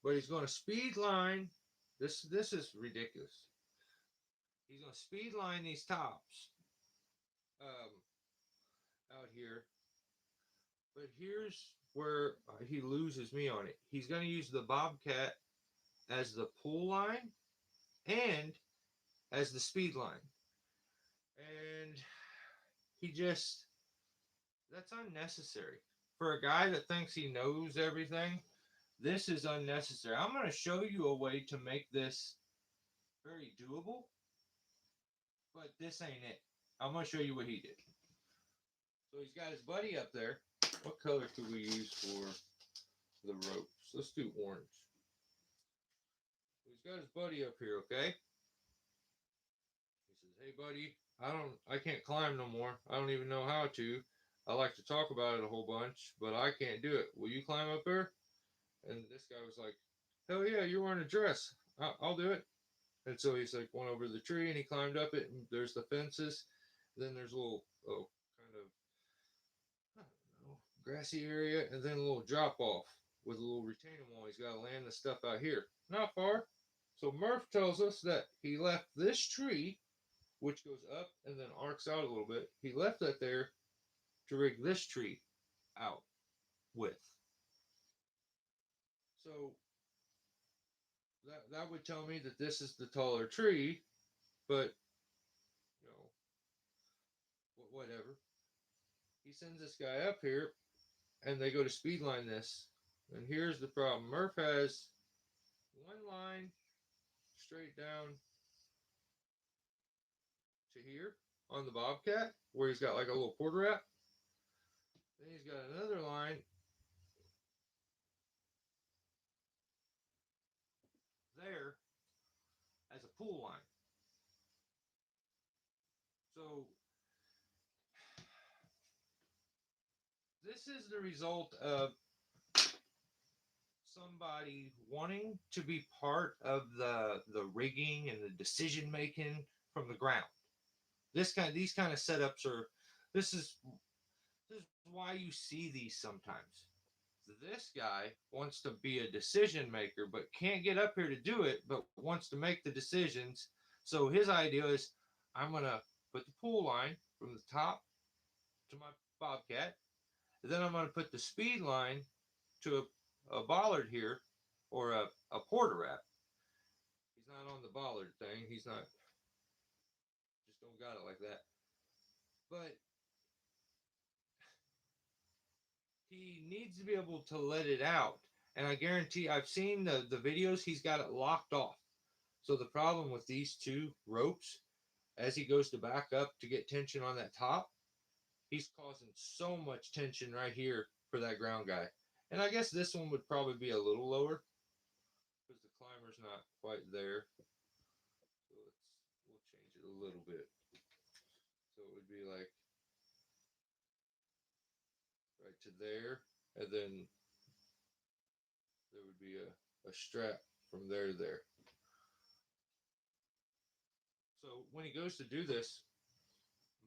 but he's going to speed line. This is ridiculous. He's going to speed line these tops um, out here, but here's where he loses me on it. He's going to use the bobcat as the pull line and as the speed line, and he just that's unnecessary for a guy that thinks he knows everything. This is unnecessary. I'm going to show you a way to make this very doable, but this ain't it. I'm going to show you what he did. So he's got his buddy up there. What color do we use for the ropes? Let's do orange. He's got his buddy up here, okay? He says, "Hey buddy, I can't climb no more. I don't even know how to. I like to talk about it a whole bunch, but I can't do it. Will you climb up there?" And this guy was like, "Hell yeah, you're wearing a dress. I'll do it." And so he's like went over the tree and he climbed up it, and there's the fences. Then there's a little kind of I don't know grassy area, and then a little drop off with a little retaining wall. He's got to land the stuff out here, not far. So Murph tells us that he left this tree, which goes up and then arcs out a little bit. He left that there to rig this tree out with. So that would tell me that this is the taller tree, but you know whatever. He sends this guy up here, and they go to speedline this. And here's the problem: Murph has one line straight down to here on the Bobcat, where he's got like a little quarter wrap. Then he's got another line there as a pull line. So this is the result of somebody wanting to be part of the rigging and the decision making from the ground. These kind of setups are this is why you see these sometimes. This guy wants to be a decision maker but can't get up here to do it, but wants to make the decisions. So his idea is I'm gonna put the pull line from the top to my Bobcat, and then I'm gonna put the speed line to a bollard here, or a porter wrap. He's not on the bollard thing. He's not just don't got it like that. But he needs to be able to let it out. And I guarantee I've seen the videos, he's got it locked off. So the problem with these two ropes, as he goes to back up to get tension on that top, he's causing so much tension right here for that ground guy. And I guess this one would probably be a little lower because the climber's not quite there. So we'll change it a little bit. So it would be like right to there, and then there would be a strap from there to there. So when he goes to do this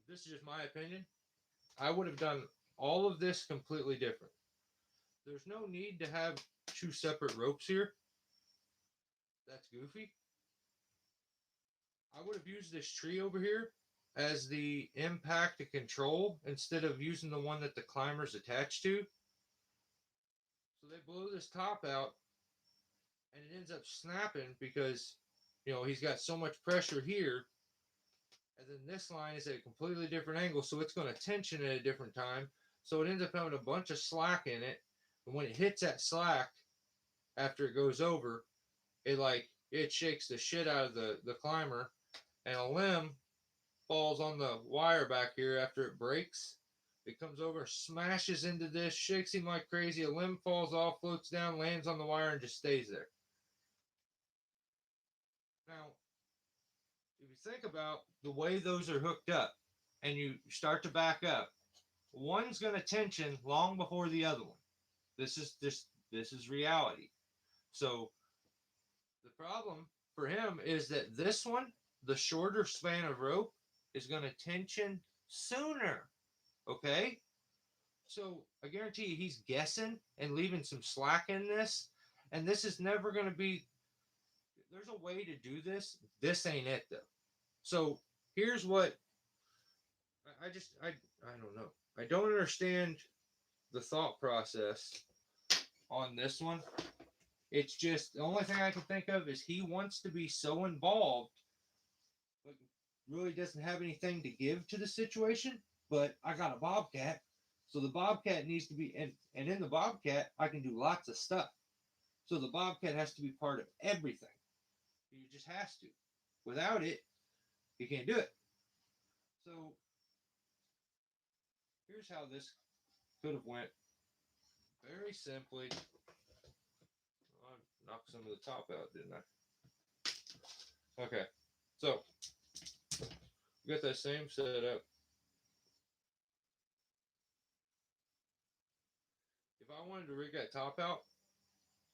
is just my opinion. I would have done all of this completely different. There's no need to have two separate ropes here. That's goofy. I would have used this tree over here as the impact to control instead of using the one that the climber's attached to. So they blow this top out and it ends up snapping because he's got so much pressure here, and then this line is at a completely different angle, so it's going to tension at a different time. So it ends up having a bunch of slack in it, and when it hits that slack after it goes over, it shakes the shit out of the climber, and a limb falls on the wire back here after it breaks. It comes over, smashes into this, shakes him like crazy. A limb falls off, floats down, lands on the wire, and just stays there. Now, if you think about the way those are hooked up and you start to back up, one's going to tension long before the other one. This is reality. So the problem for him is that this one, the shorter span of rope, is going to tension sooner. Okay? So I guarantee you he's guessing and leaving some slack in this. And this is never going to be, there's a way to do this. This ain't it though. So here's what I don't know. I don't understand the thought process on this one. It's just the only thing I can think of is he wants to be so involved, but really doesn't have anything to give to the situation. But I got a bobcat, so the bobcat needs to be, and in the bobcat I can do lots of stuff. So the bobcat has to be part of everything. He just has to. Without it, he can't do it. So here's how this could have went. Very simply, I knocked some of the top out, didn't I? Okay, so we got that same setup. If I wanted to rig that top out,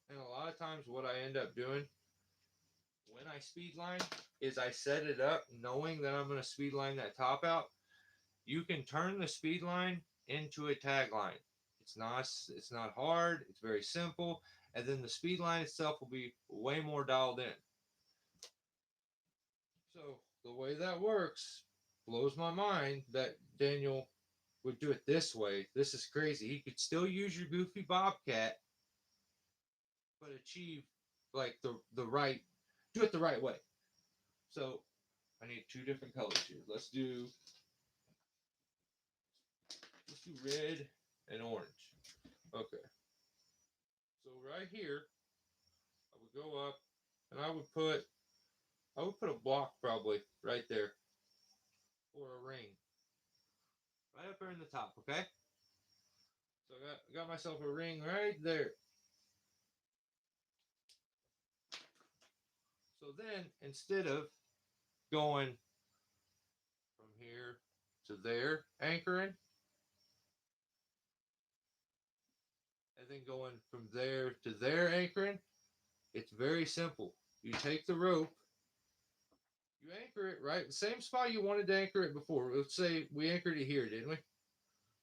and a lot of times what I end up doing when I speed line is I set it up knowing that I'm going to speed line that top out. You can turn the speed line into a tag line. It's not hard. It's very simple, and then the speed line itself will be way more dialed in. So the way that works blows my mind that Daniel would do it this way. This is crazy. He could still use your goofy bobcat, but achieve like the right, do it the right way. So I need two different colors here. Let's do red and orange. Okay. So right here, I would go up and I would put a block probably right there or a ring right up there in the top. Okay. So I got myself a ring right there. So then instead of going from here to there anchoring, and then going from there to there anchoring, it's very simple. You take the rope, you anchor it right the same spot you wanted to anchor it before. Let's say we anchored it here, didn't we?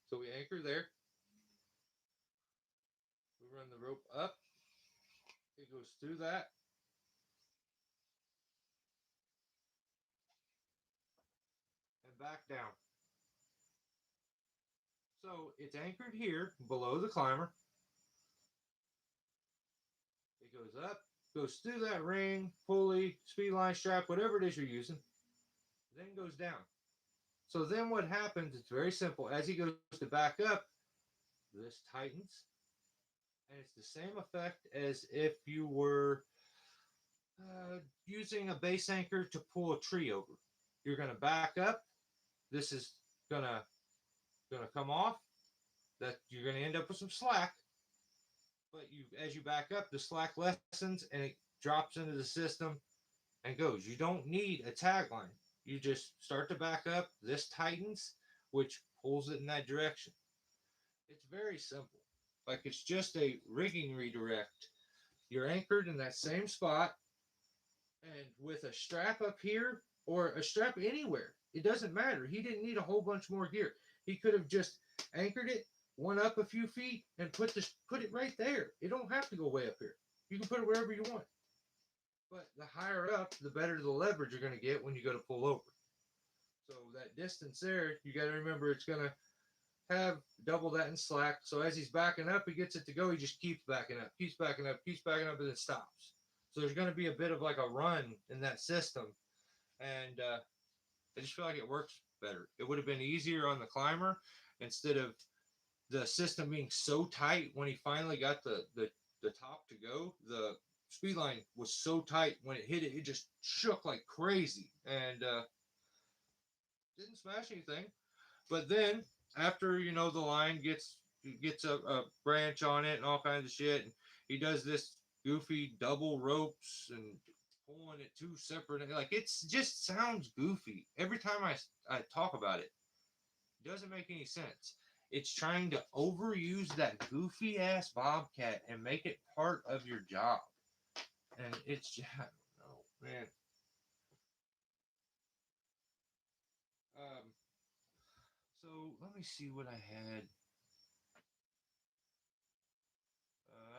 So we anchor there. We run the rope up. It goes through that. And back down. So it's anchored here below the climber. It goes up, goes through that ring, pulley, speed line strap, whatever it is you're using, then goes down. So then what happens, it's very simple. As he goes to back up, this tightens. And it's the same effect as if you were using a base anchor to pull a tree over. You're going to back up. This is gonna come off. That you're going to end up with some slack. But as you back up, the slack lessens and it drops into the system and goes. You don't need a tag line. You just start to back up. This tightens, which pulls it in that direction. It's very simple. Like it's just a rigging redirect. You're anchored in that same spot, and with a strap up here or a strap anywhere, it doesn't matter. He didn't need a whole bunch more gear. He could have just anchored it, one up a few feet, and put it right there. It don't have to go way up here. You can put it wherever you want. But the higher up, the better the leverage you're going to get when you go to pull over. So that distance there, you got to remember it's going to have double that in slack. So as he's backing up, he gets it to go. He just keeps backing up, keeps backing up, keeps backing up, and then stops. So there's going to be a bit of like a run in that system. And I just feel like it works better. It would have been easier on the climber instead of the system being so tight when he finally got the top to go. The speed line was so tight when it hit it, it just shook like crazy and didn't smash anything. But then after the line gets a branch on it and all kinds of shit, and he does this goofy double ropes and pulling it two separate, like it's just sounds goofy every time I talk about it. It doesn't make any sense. It's trying to overuse that goofy ass bobcat and make it part of your job. And it's just, I don't know, man. Um, so let me see what I had.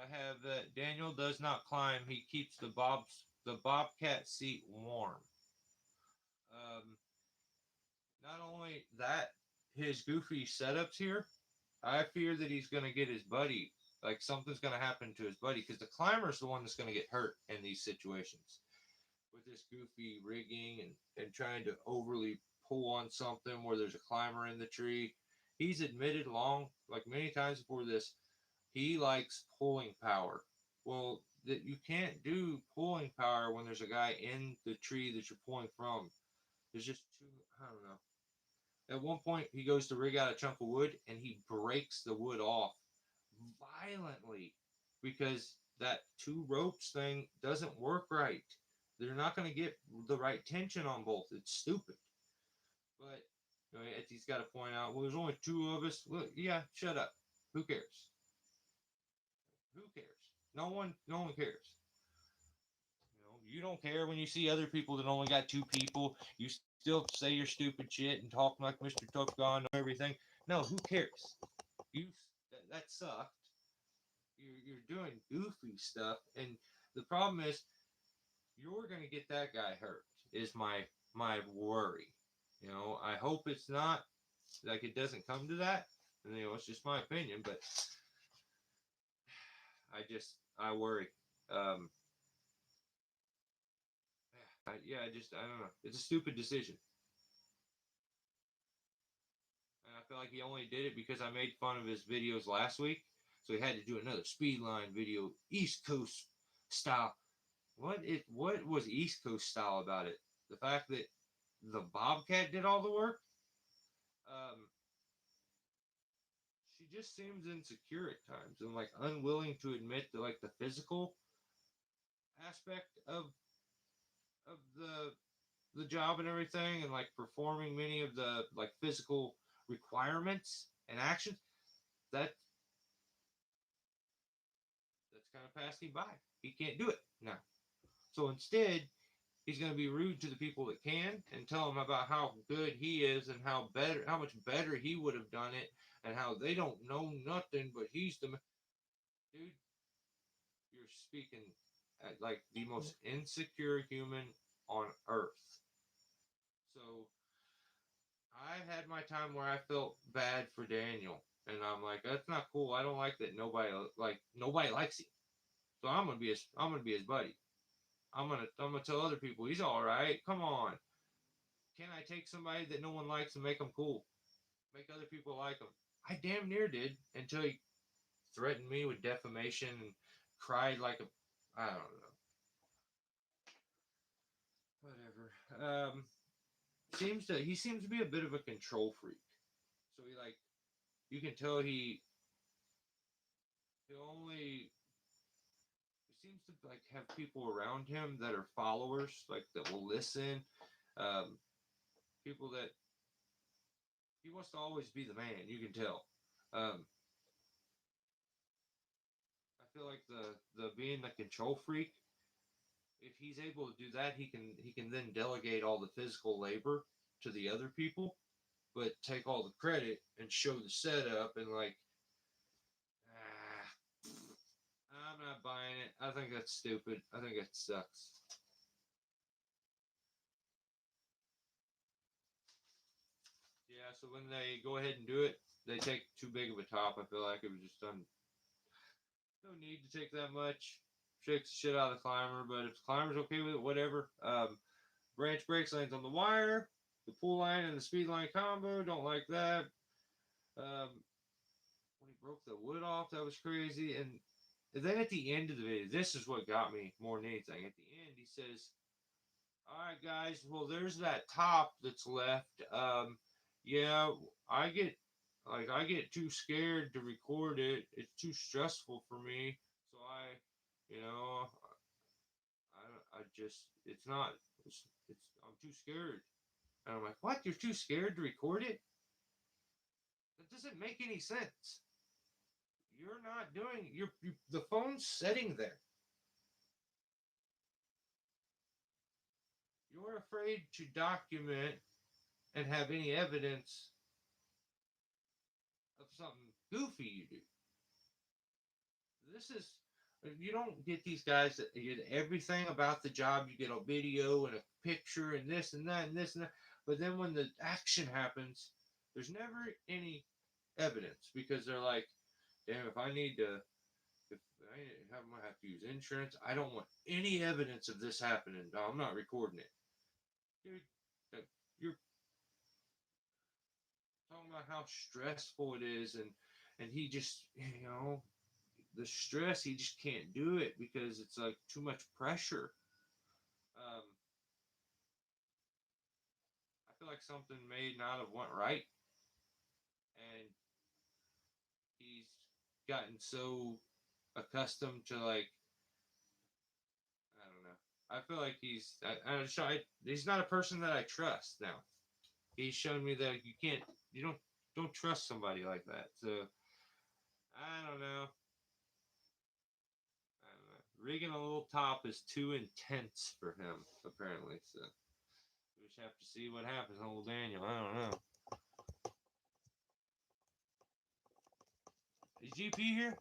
I have that Daniel does not climb. He keeps the bobcat seat warm. Um, Not only that, his goofy setups here, I fear that he's going to get his buddy. Like something's going to happen to his buddy because the climber's the one that's going to get hurt in these situations with this goofy rigging and trying to overly pull on something where there's a climber in the tree. He's admitted like many times before this, he likes pulling power. Well, that you can't do pulling power when there's a guy in the tree that you're pulling from. There's just too, I don't know. At one point, he goes to rig out a chunk of wood and he breaks the wood off violently because that two ropes thing doesn't work right. They're not going to get the right tension on both. It's stupid. But you know, he's got to point out, well, there's only two of us. Look, yeah, shut up. Who cares? Who cares? No one cares. You don't care when you see other people that only got two people. You still say your stupid shit and talk like Mr. Top Gun and everything. No, who cares? That sucked. You're doing goofy stuff, and the problem is you're gonna get that guy hurt. Is my worry. I hope it's not like it doesn't come to that. And it's just my opinion, but I worry. Um, I don't know. It's a stupid decision. And I feel like he only did it because I made fun of his videos last week. So he had to do another Speedline video, East Coast style. What was East Coast style about it? The fact that the Bobcat did all the work? Um, she just seems insecure at times and like unwilling to admit to like the physical aspect of the job and everything and like performing many of the like physical requirements and actions. That that's kind of passing by. He can't do it now. So instead, he's going to be rude to the people that can and tell them about how good he is and how much better he would have done it, and how they don't know nothing, but he's the dude. You're speaking at like the most insecure human on earth. So I had my time where I felt bad for Daniel, and I'm like, that's not cool. I don't like that nobody likes him. So I'm gonna be his buddy. I'm gonna tell other people he's all right. Come on, can I take somebody that no one likes and make them cool? Make other people like them. I damn near did until he threatened me with defamation and cried like a I don't know. Whatever. He seems to be a bit of a control freak. So you can tell he only he seems to like have people around him that are followers, like that will listen. Um, People that he wants to always be the man. You can tell. Um, I feel like the being the control freak, if he's able to do that, he can then delegate all the physical labor to the other people, but take all the credit and show the setup and like, ah, I'm not buying it. I think that's stupid. I think it sucks. Yeah, so when they go ahead and do it, they take too big of a top. I feel like it was just done. No need to take that much. Shakes the shit out of the climber, but if the climber's okay with it, whatever. Branch brakes lands on the wire. The pull line and the speed line combo, don't like that. When he broke the wood off, that was crazy. And then at the end of the video, this is what got me more than anything. At the end, he says, "All right, guys. Well, there's that top that's left. Yeah, I get I get too scared to record it. It's too stressful for me. So you know, I just it's not it's I'm too scared." And I'm like, "What? You're too scared to record it? That doesn't make any sense. You're not doing. The phone's sitting there. You're afraid to document and have any evidence of something goofy you do. This is, you don't get these guys that get everything about the job. You get a video and a picture and this and that and this and that. But then when the action happens, there's never any evidence because they're like, damn, if I have to use insurance, I don't want any evidence of this happening. No, I'm not recording it. Dude, you're talking about how stressful it is, and he just, the stress, he just can't do it because it's like too much pressure. I feel like something may not have went right, and he's gotten so accustomed to, like, I don't know. I feel like he's not a person that I trust now. He's shown me that you don't trust somebody like that. So I don't know. Rigging a little top is too intense for him, apparently. So we just have to see what happens, old Daniel. I don't know. Is GP here?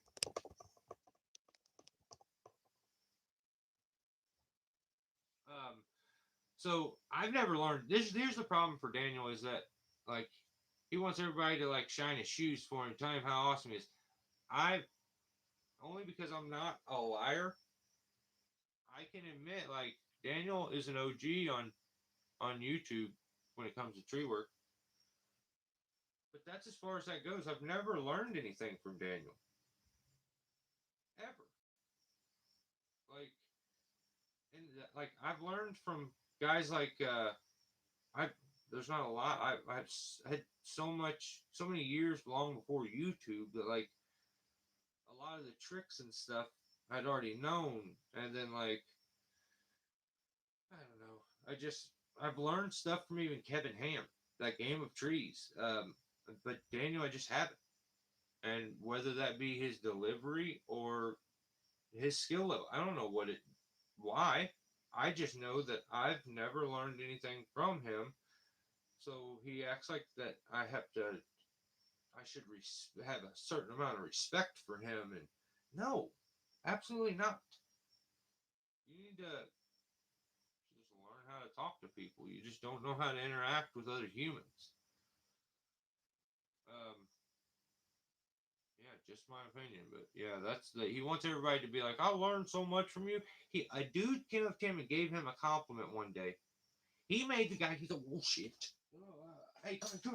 So I've never learned this. Here's the problem for Daniel is that, like, he wants everybody to, like, shine his shoes for him, tell him how awesome he is. Only because I'm not a liar, I can admit, like, Daniel is an OG on YouTube when it comes to tree work. But that's as far as that goes. I've never learned anything from Daniel. Ever. Like I've learned from guys like there's not a lot. I've had so many years long before YouTube that, like, a lot of the tricks and stuff I'd already known, and then, like, I don't know. I've learned stuff from even Kevin Ham, that Game of Trees. But Daniel, I just haven't. And whether that be his delivery or his skill level, I don't know why. I just know that I've never learned anything from him. So he acts like that I should have a certain amount of respect for him. And no, absolutely not. You need to just learn how to talk to people. You just don't know how to interact with other humans. Yeah, just my opinion, but yeah, he wants everybody to be like, I learned so much from you. A dude came up to him and gave him a compliment one day. He made the guy. He's a bullshit. Hey, hey, say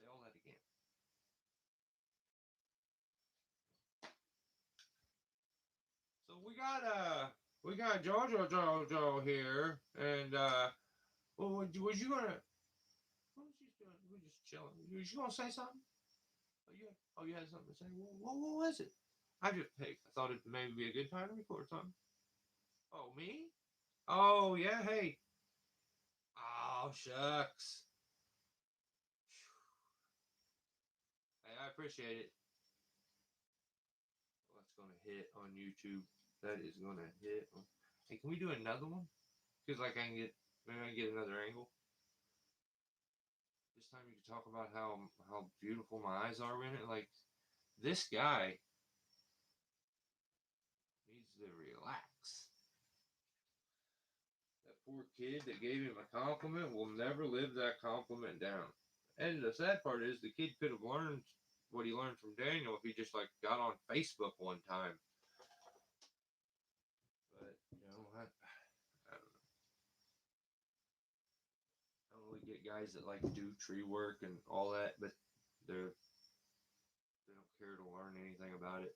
all that again. So we got Jojo here, and well, was you gonna? What was you doing? We were just chilling. Was you gonna say something? You had something to say. What was it? I thought it maybe be a good time to record something. Oh, me? Oh, yeah. Hey. Oh, shucks. Hey, I appreciate it. That's gonna hit on YouTube. That is gonna hit. Hey, can we do another one? Because, like, maybe I can get another angle. This time you can talk about how beautiful my eyes are in it. Like, this guy needs to relax. That poor kid that gave him a compliment will never live that compliment down. And the sad part is the kid could have learned what he learned from Daniel if he just, like, got on Facebook one time. But, I don't know. I don't really get guys that, like, do tree work and all that, but they don't care to learn anything about it.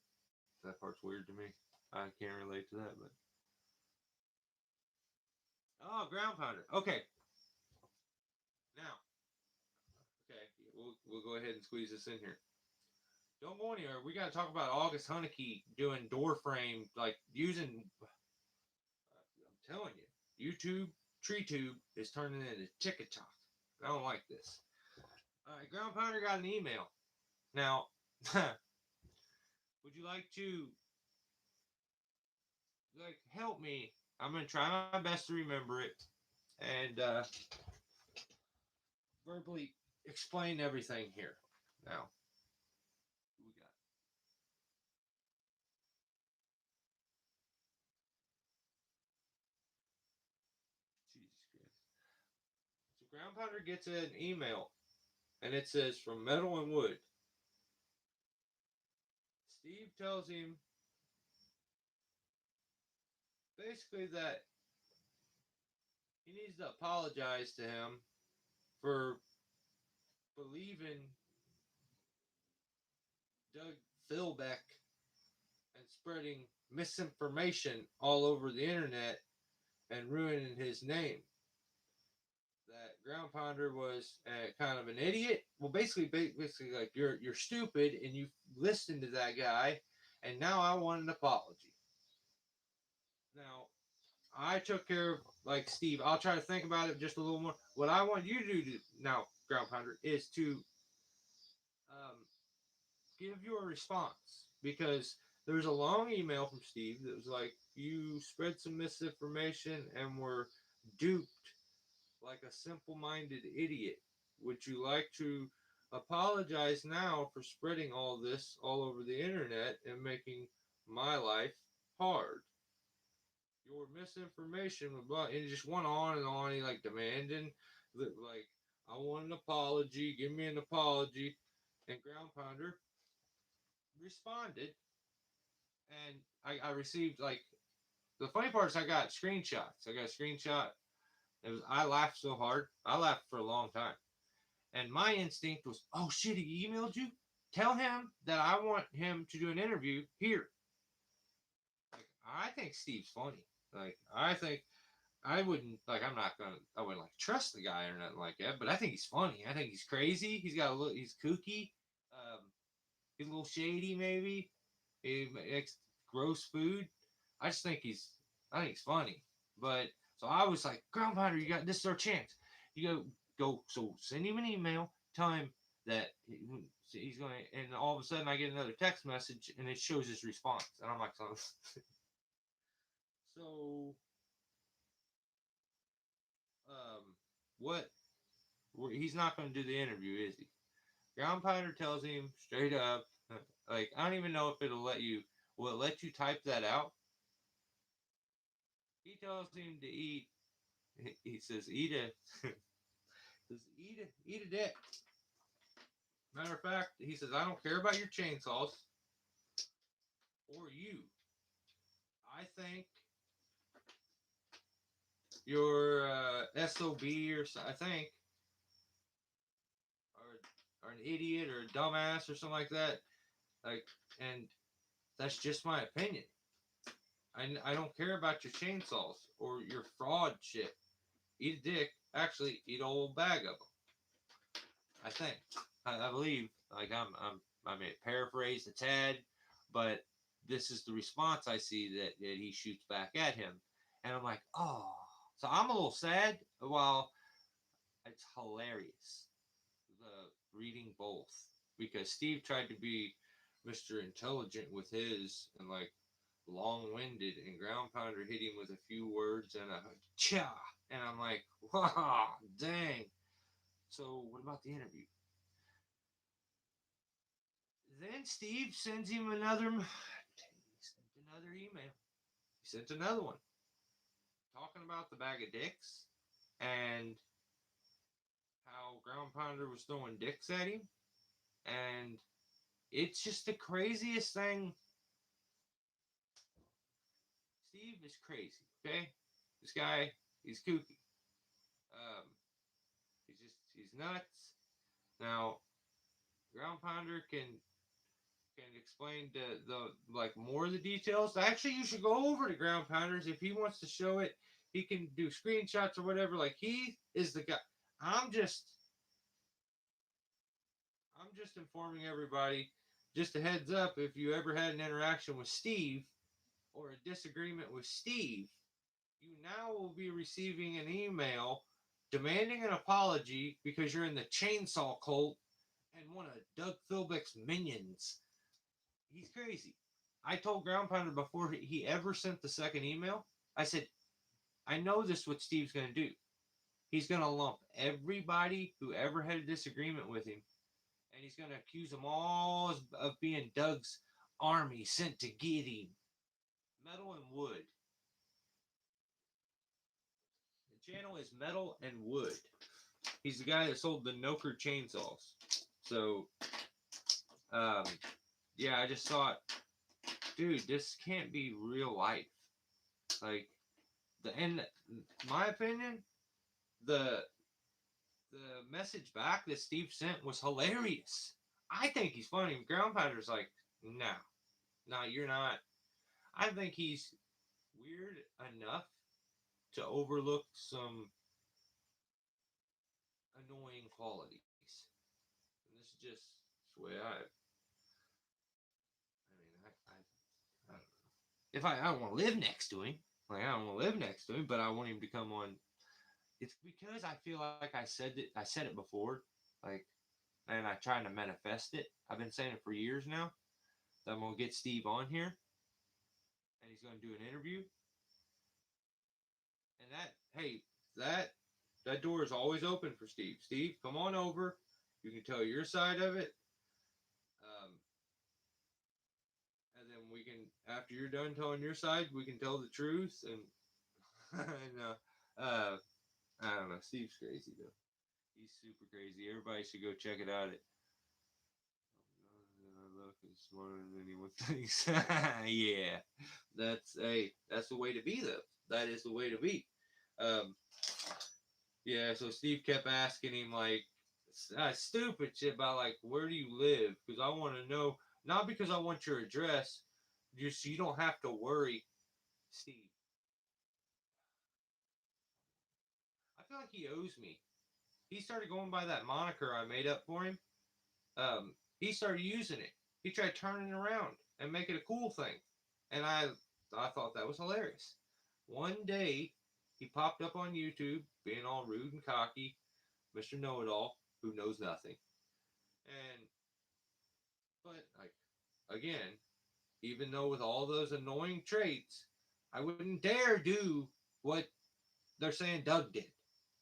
That part's weird to me. I can't relate to that, but oh, ground pounder. Okay. Now, okay, we'll go ahead and squeeze this in here. Don't go anywhere. We got to talk about August Hunneke doing door frame, like using. I'm telling you, YouTube TreeTube is turning into TikTok. I don't like this. All right, Ground Pounder got an email. Now, would you like to help me? I'm gonna try my best to remember it and verbally explain everything here. Now, we got Jesus Christ. So Ground Pounder gets an email, and it says from Metal and Wood. Steve tells him basically that he needs to apologize to him for believing Doug Philbeck and spreading misinformation all over the internet and ruining his name. That Ground Pounder was kind of an idiot. Well, basically, like you're stupid and you listened to that guy, and now I want an apology. Now, I took care of like Steve. I'll try to think about it just a little more. What I want you to do now, Ground Pounder, is to um, give your response because there's a long email from Steve that was like, you spread some misinformation and were duped like a simple minded idiot. Would you like to apologize now for spreading all this all over the internet and making my life hard? Your misinformation, blah, and it just went on and on. He like demanding, like, I want an apology, give me an apology. And Ground Pounder responded, and I received like the funny part is I got screenshots. I got a screenshot. It was I laughed so hard. I laughed for a long time, and my instinct was, oh shit, he emailed you. Tell him that I want him to do an interview here. Like I think Steve's funny. Like I think I wouldn't like. I wouldn't like trust the guy or nothing like that. But I think he's funny. I think he's crazy. He's got a little. He's kooky. Um, he's a little shady, maybe. He makes gross food. I just think he's. I think he's funny. But so I was like, Ground Pounder, you got this is our chance. You go. So send him an email. Tell him that he's going. To, and all of a sudden, I get another text message, and it shows his response, and I'm like, so um, what? He's not going to do the interview, is he? Ground Pounder tells him straight up, like, I don't even know if it'll let you, will it let you type that out? He tells him to eat, he says, eat a dick. Matter of fact, he says, I don't care about your chainsaws or you. I think you're SOB or I think, or an idiot or a dumbass or something like that. Like, and that's just my opinion. I don't care about your chainsaws or your fraud shit. Eat a dick. Actually, eat a whole bag of them. I think. I believe. Like I may paraphrase a tad, but this is the response I see that he shoots back at him, and I'm like, oh. So I'm a little sad. While it's hilarious, the reading both because Steve tried to be Mr. Intelligent with his and like long-winded, and Ground Pounder hit him with a few words and a cha, and I'm like, wow, dang. So what about the interview? Then Steve sends him another email. He sent another one talking about the bag of dicks and how Ground Pounder was throwing dicks at him, and it's just the craziest thing. Steve is crazy. Okay, this guy, he's kooky. Um, he's nuts. Now, Ground Pounder can explain the like more of the details. Actually, you should go over to Ground Pounders if he wants to show it. He can do screenshots or whatever. Like he is the guy. I'm just informing everybody. Just a heads up, if you ever had an interaction with Steve or a disagreement with Steve, you now will be receiving an email demanding an apology because you're in the chainsaw cult and one of Doug Philbrick's minions. He's crazy. I told Ground Pounder before he ever sent the second email, I said, I know this is what Steve's going to do. He's going to lump everybody who ever had a disagreement with him, and he's going to accuse them all of being Doug's army sent to get him. Metal and Wood. The channel is Metal and Wood. He's the guy that sold the Noker chainsaws. So, yeah, I just thought, dude, this can't be real life. Like, in my opinion, the message back that Steve sent was hilarious. I think he's funny. Ground Pounder's like, no, you're not. I think he's weird enough to overlook some annoying qualities. And this is just the way I don't know. If I don't want to live next to him, like I don't want to live next to him, but I want him to come on. It's because I feel like I said it before, like, and I trying to manifest it. I've been saying it for years now. That I'm gonna get Steve on here, and he's gonna do an interview. And that door is always open for Steve. Steve, come on over. You can tell your side of it. And then we can, after you're done telling your side, we can tell the truth. And, I don't know. Steve's crazy though. He's super crazy. Everybody should go check it out. Look, it's smarter than anyone thinks. Yeah, that's the way to be though. That is the way to be. Um, yeah. So Steve kept asking him like stupid shit about like where do you live? Because I want to know, not because I want your address, just so you don't have to worry, Steve. I feel like he owes me. He started going by that moniker I made up for him. He started using it. He tried turning it around and make it a cool thing, and I thought that was hilarious. One day, he popped up on YouTube, being all rude and cocky, Mr. Know-It-All, who knows nothing. And but like again, even though with all those annoying traits, I wouldn't dare do what they're saying Doug did.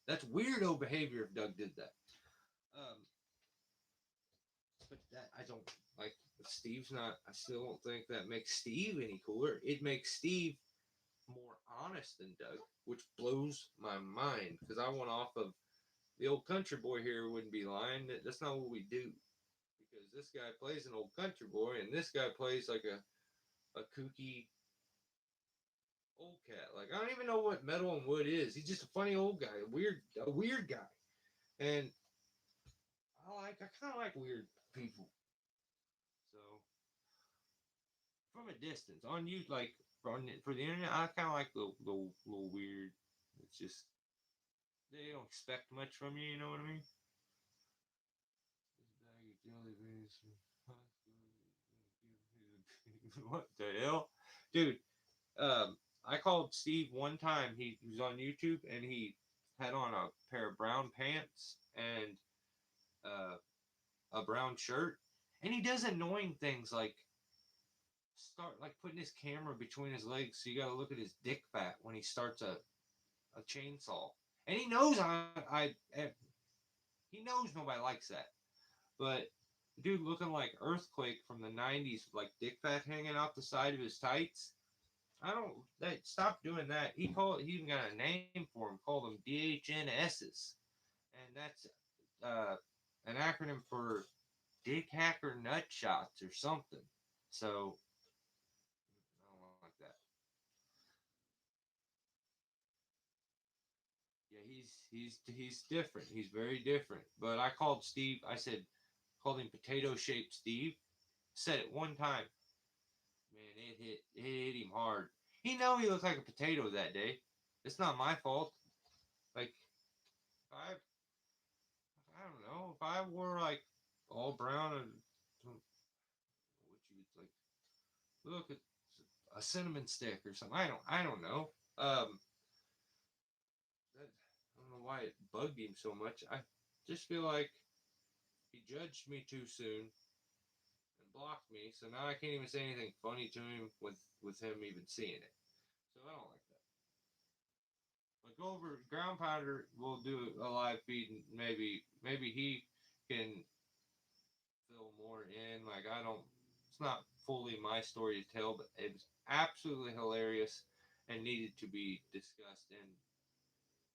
That's weirdo behavior if Doug did that. Um, but that I don't like. Steve's not. I still don't think that makes Steve any cooler. It makes Steve more honest than Doug, which blows my mind because I went off of the old country boy here wouldn't be lying. That's not what we do. Because this guy plays an old country boy, and this guy plays like a kooky old cat. Like I don't even know what Metal and Wood is. He's just a funny old guy, a weird guy, and I kind of like weird people. So from a distance, on you like for the internet, I kind of like the little weird. It's just they don't expect much from you. You know what I mean? What the hell, dude? I called Steve one time. He was on YouTube and he had on a pair of brown pants and a brown shirt, and he does annoying things like start like putting his camera between his legs, so you got to look at his dick fat when he starts a chainsaw, and he knows he knows nobody likes that, but dude looking like Earthquake from the 90s with like dick fat hanging out the side of his tights. I don't. Stop doing that. He even got a name for them. Called them DHNSs, and that's an acronym for Dick Hacker Nut Shots or something. So I don't like that. Yeah, he's different. He's very different. But I called Steve. I said called him Potato Shaped Steve. Said it one time. Man, it hit him hard. He know he looked like a potato that day. It's not my fault. Like I don't know if I wore like all brown and what you would like look at a cinnamon stick or something. I don't know. I don't know why it bugged him so much. I just feel like he judged me too soon and blocked me, so now I can't even say anything funny to him with him even seeing it. So I don't like that. But go over Ground Pounder will do a live feed and maybe he can fill more in. Like I don't it's not fully my story to tell, but it was absolutely hilarious and needed to be discussed and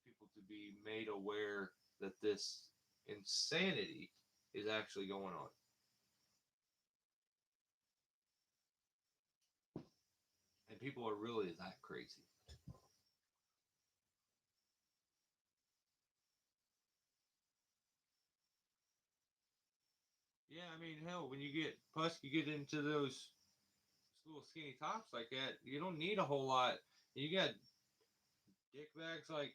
people to be made aware that this insanity is actually going on. And people are really that crazy. Yeah, I mean, hell, when you get into those little skinny tops like that, you don't need a whole lot. You got dickbags like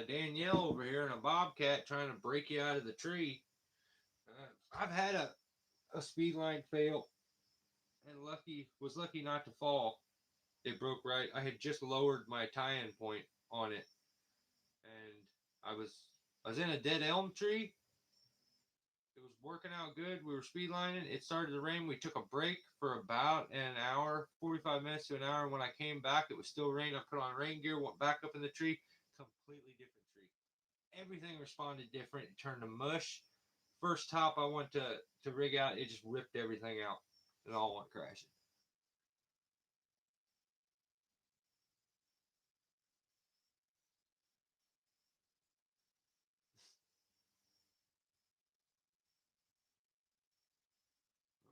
Danielle over here and a bobcat trying to break you out of the tree. I've had a speed line fail and was lucky not to fall. It broke right. I had just lowered my tie-in point on it, and I was I was in a dead elm tree. It was working out good. We were speed lining. It started to rain. We took a break for about an hour, 45 minutes to an hour. And when I came back, it was still raining. I put on rain gear, went back up in the tree. Completely different tree. Everything responded different. It turned to mush. First top I went to rig out, it just ripped everything out. It all went crashing.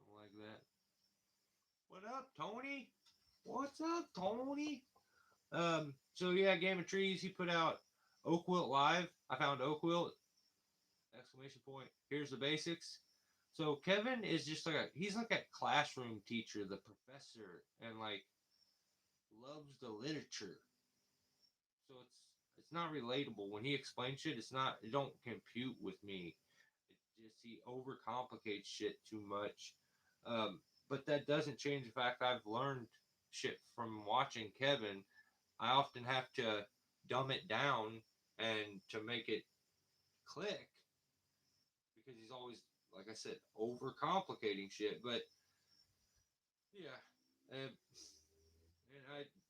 I don't like that. What up, Tony? What's up, Tony? So yeah, Game of Trees, he put out Oak Wilt Live. I found Oak Wilt, exclamation point. Here's the basics. So Kevin is just like he's like a classroom teacher, the professor, and like loves the literature. So it's not relatable. When he explains shit, it don't compute with me. It just he overcomplicates shit too much. But that doesn't change the fact I've learned shit from watching Kevin. I often have to dumb it down and to make it click because he's always, like I said, overcomplicating shit. But yeah, and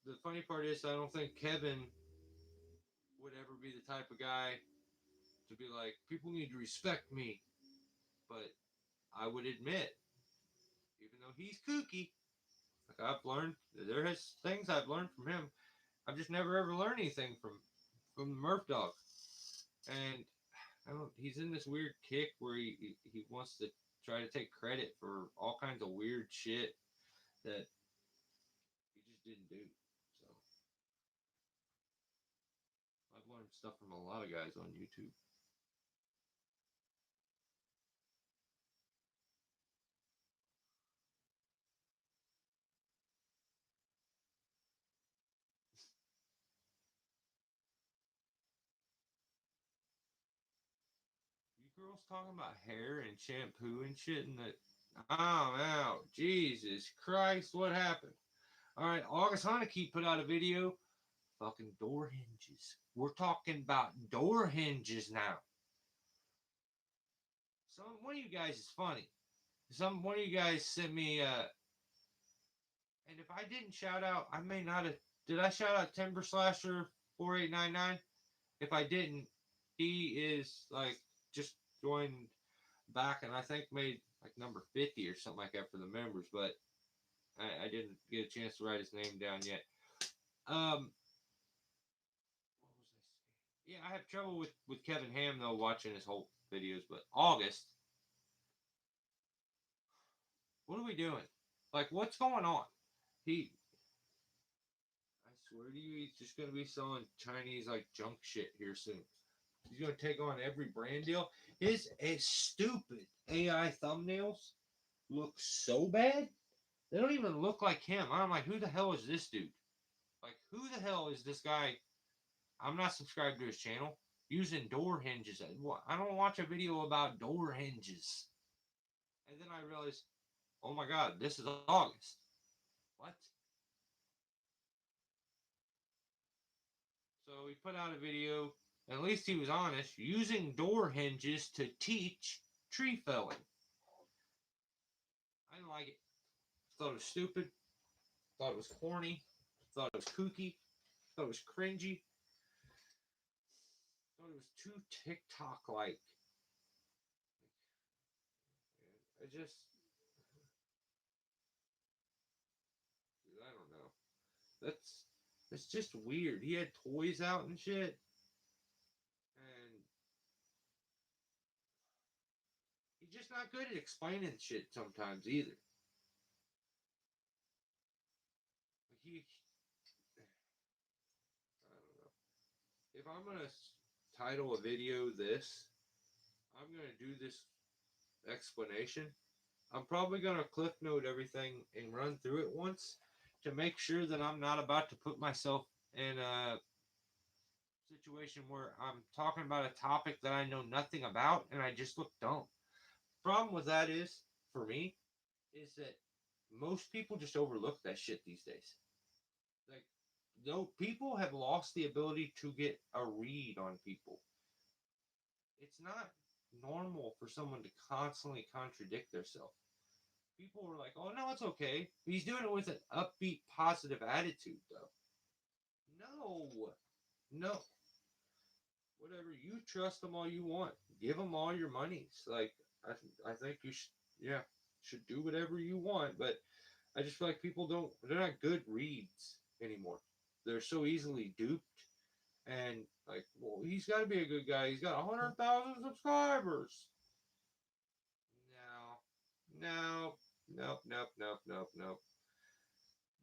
the funny part is I don't think Kevin would ever be the type of guy to be like people need to respect me. But I would admit, even though he's kooky, like I've learned, there has things I've learned from him. I've just never ever learned anything from the Murph Dog, and I don't. He's in this weird kick where he wants to try to take credit for all kinds of weird shit that he just didn't do. So I've learned stuff from a lot of guys on YouTube. You girls talking about hair and shampoo and shit, and that. I'm out. Jesus Christ, what happened? All right, August Haneke put out a video. Fucking door hinges. We're talking about door hinges now. Some one of you guys is funny. Some one of you guys sent me and if I didn't shout out, I may not have did I shout out Timber Slasher 4899? If I didn't, he is like just joined back and I think made like number 50 or something like that for the members, but I didn't get a chance to write his name down yet. What was I saying? Yeah, I have trouble with Kevin Ham though watching his whole videos, but August, what are we doing? Like, what's going on? He, I swear to you, he's just gonna be selling Chinese like junk shit here soon. He's gonna take on every brand deal. His stupid AI thumbnails look so bad. They don't even look like him. I'm like, who the hell is this dude? Like, who the hell is this guy? I'm not subscribed to his channel. Using door hinges. I don't watch a video about door hinges. And then I realized, oh my god, this is August. What? So we put out a video. At least he was honest, using door hinges to teach tree felling. I didn't like it. Thought it was stupid. Thought it was corny. Thought it was kooky. Thought it was cringy. Thought it was too TikTok like. I just, I don't know. That's just weird. He had toys out and shit, and he's just not good at explaining shit sometimes either. He, I don't know. If I'm gonna title a video this, I'm gonna do this explanation. I'm probably gonna cliff note everything and run through it once to make sure that I'm not about to put myself in a situation where I'm talking about a topic that I know nothing about and I just look dumb. Problem with that is, for me, is that most people just overlook that shit these days. Like, no, people have lost the ability to get a read on people. It's not normal for someone to constantly contradict themselves. People were like, "Oh no, it's okay." He's doing it with an upbeat, positive attitude, though. No, no. Whatever, you trust them all you want. Give them all your monies. Like, I think you should, yeah, should do whatever you want. But I just feel like people don't. They're not good reads anymore. They're so easily duped. And like, well, he's got to be a good guy. He's got 100,000 subscribers. No, no, nope, nope, nope, nope, nope.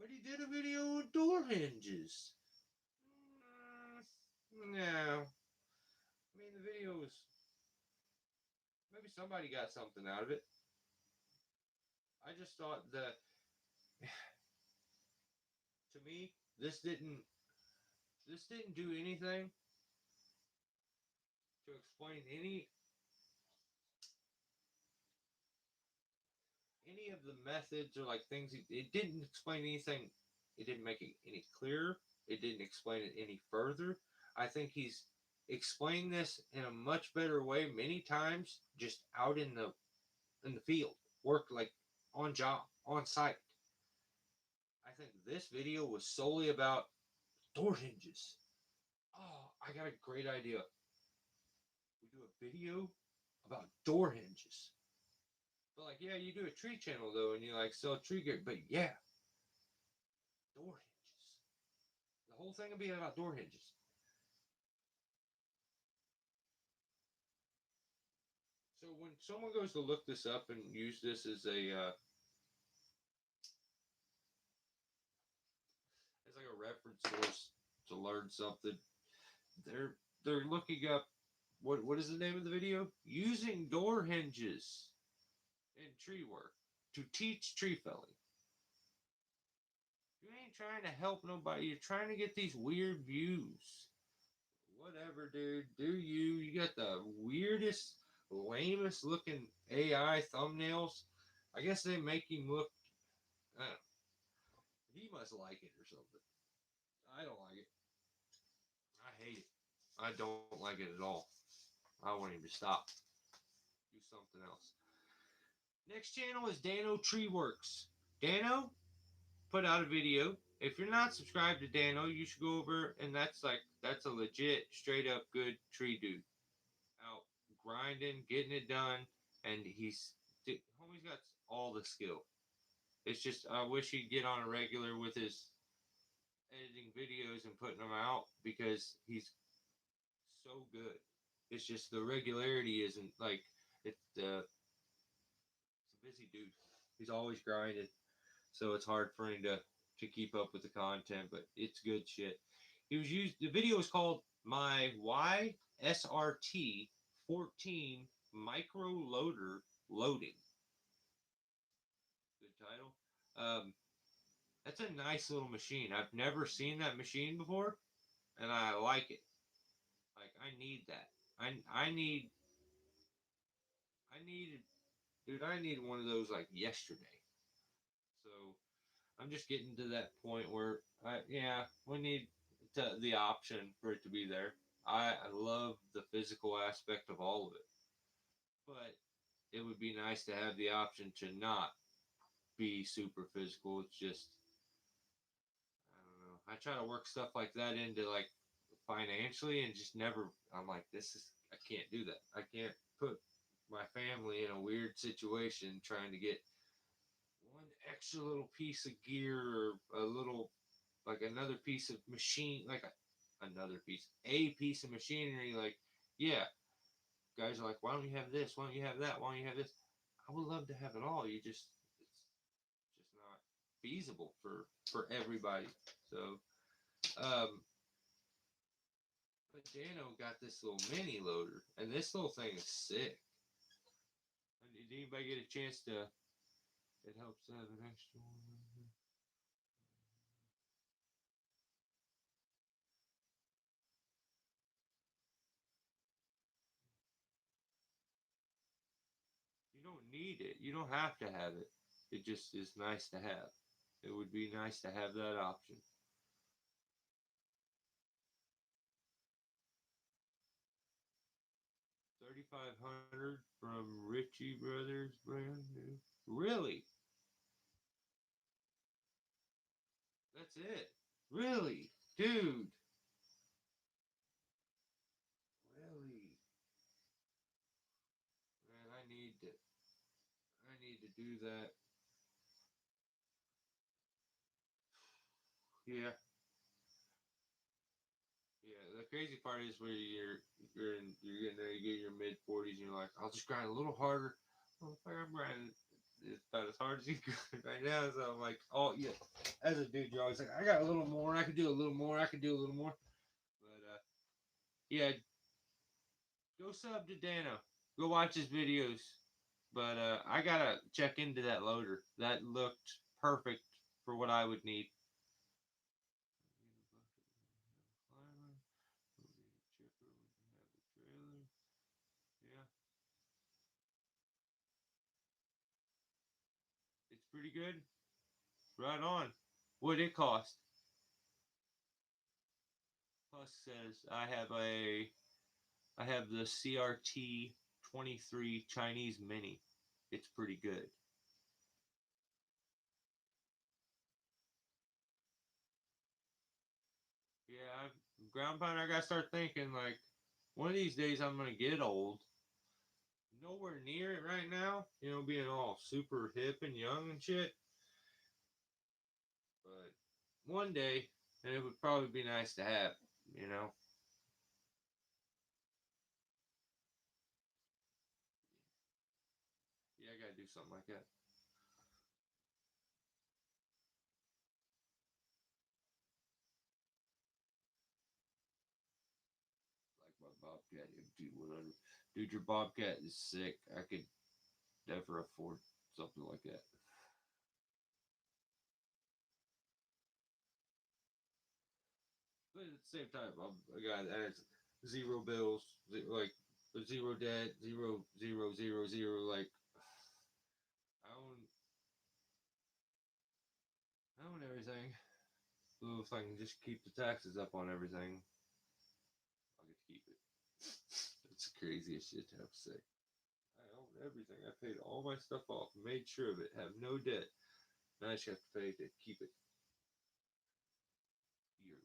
But he did a video with door hinges. No. I mean, the video was. Maybe somebody got something out of it. I just thought that. To me, this didn't do anything to explain any of the methods or like things. It didn't explain anything. It didn't make it any clearer. It didn't explain it any further. I think he's explained this in a much better way many times, just out in the field, work like on job, on site. I think this video was solely about door hinges. Oh, I got a great idea. We do a video about door hinges. But like, yeah, you do a tree channel though, and you like sell tree gear. But yeah, door hinges. The whole thing will be about door hinges. So when someone goes to look this up and use this as like a reference source to learn something, they're looking up what is the name of the video? Using door hinges in tree work to teach tree felling. You ain't trying to help nobody. You're trying to get these weird views. Whatever, dude. Do you? You got the weirdest, lamest looking AI thumbnails. I guess they make him look. He must like it or something. I don't like it. I hate it. I don't like it at all. I want him to stop. Do something else. Next channel is Dano Tree Works. Dano put out a video. If you're not subscribed to Dano, you should go over, and that's a legit, straight up good tree dude. Out grinding, getting it done, and homie's got all the skill. It's just I wish he'd get on a regular with his editing videos and putting them out because he's so good. It's just the regularity isn't like it's a busy dude. He's always grinding, so it's hard for him to keep up with the content. But it's good shit. He was used. The video is called "My YSRT 14 Micro Loader Loading." Good title. That's a nice little machine. I've never seen that machine before, and I like it. Like I need that. I need I needed dude. I need one of those like yesterday. So I'm just getting to that point where we need the option for it to be there. I love the physical aspect of all of it, but it would be nice to have the option to not be super physical. It's just I don't know. I try to work stuff like that into like financially and just never. I'm like, this is I can't do that. I can't put my family in a weird situation trying to get one extra little piece of gear or a little like another piece of machine like another piece of machinery like yeah guys are like why don't you have this, why don't you have that, why don't you have this. I would love to have it all. You it's just not feasible for everybody. So um but Dano got this little mini loader and this little thing is sick. Did anybody get a chance to it helps have an extra one. You don't need it. You don't have to have it. It just is nice to have. It would be nice to have that option. 3,500 from Ritchie Brothers, brand new. Really? That's it? Really? Dude. Really? Man, I need to do that. Yeah. Yeah, the crazy part is where you're getting there, you get your mid 40s, and you're like, I'll just grind a little harder. Motherfucker, I'm grinding it's about as hard as you could right now. So I'm like, oh yeah. As a dude, you're always like, I got a little more. I could do a little more. I could do a little more. But yeah, go sub to Dano. Go watch his videos. But I gotta check into that loader. That looked perfect for what I would need. Yeah, it's pretty good. Right on. What it cost? Plus says I have the CRT 23 Chinese Mini. It's pretty good. Yeah, ground pound. I gotta start thinking like one of these days I'm gonna get old. Nowhere near it right now. You know, being all super hip and young and shit. But one day, and it would probably be nice to have. You know. Yeah, I gotta do something like that. Like my Bobcat MT 100. Dude, your Bobcat is sick. I could never afford something like that. But at the same time, I'm a guy that has zero bills, like zero debt, zero, zero, zero, zero. Like I own everything. So if I can just keep the taxes up on everything, I'll get to keep it. That's the craziest shit to have to say. I own everything. I paid all my stuff off, made sure of it, have no debt. Now I just have to pay to keep it yearly.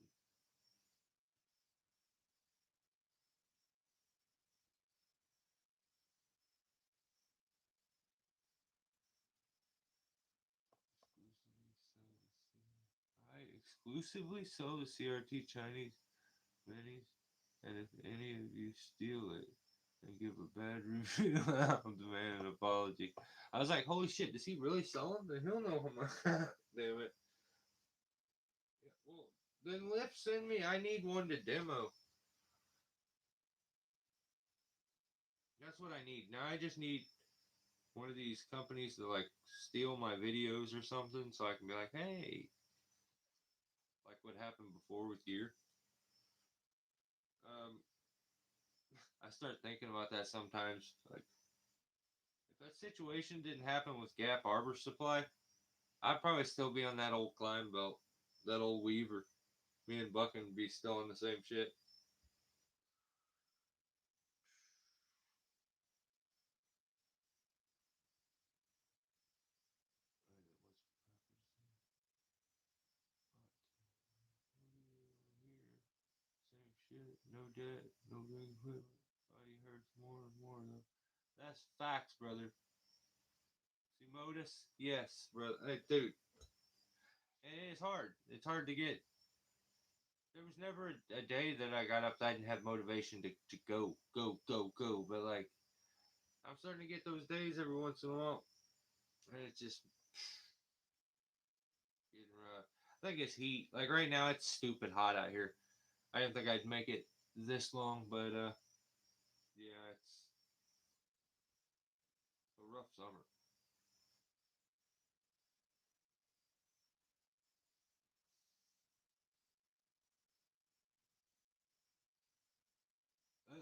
I exclusively sell the CRT Chinese minis, and if any of you steal it and give a bad review, I'll demand an apology. I was like, holy shit, does he really sell them? Then he'll know how much. Damn it. Yeah, well, then Lyft send me. I need one to demo. That's what I need. Now I just need one of these companies to like steal my videos or something so I can be like, hey, like what happened before with gear. Um, I start thinking about that sometimes. Like, if that situation didn't happen with Gap Arbor Supply, I'd probably still be on that old climb belt, that old Weaver. Me and Buckin would be still on the same shit. no debt, no big equipment. Body hurts more and more though. That's facts, brother. See Modus? Yes, brother. Hey, dude, it is hard. It's hard to get. There was never a day that I got up that I didn't have motivation to go, go, go, go. But like, I'm starting to get those days every once in a while, and it's just getting rough. I think it's heat. Like right now, it's stupid hot out here. I didn't think I'd make it this long, but yeah, it's a rough summer. Uh,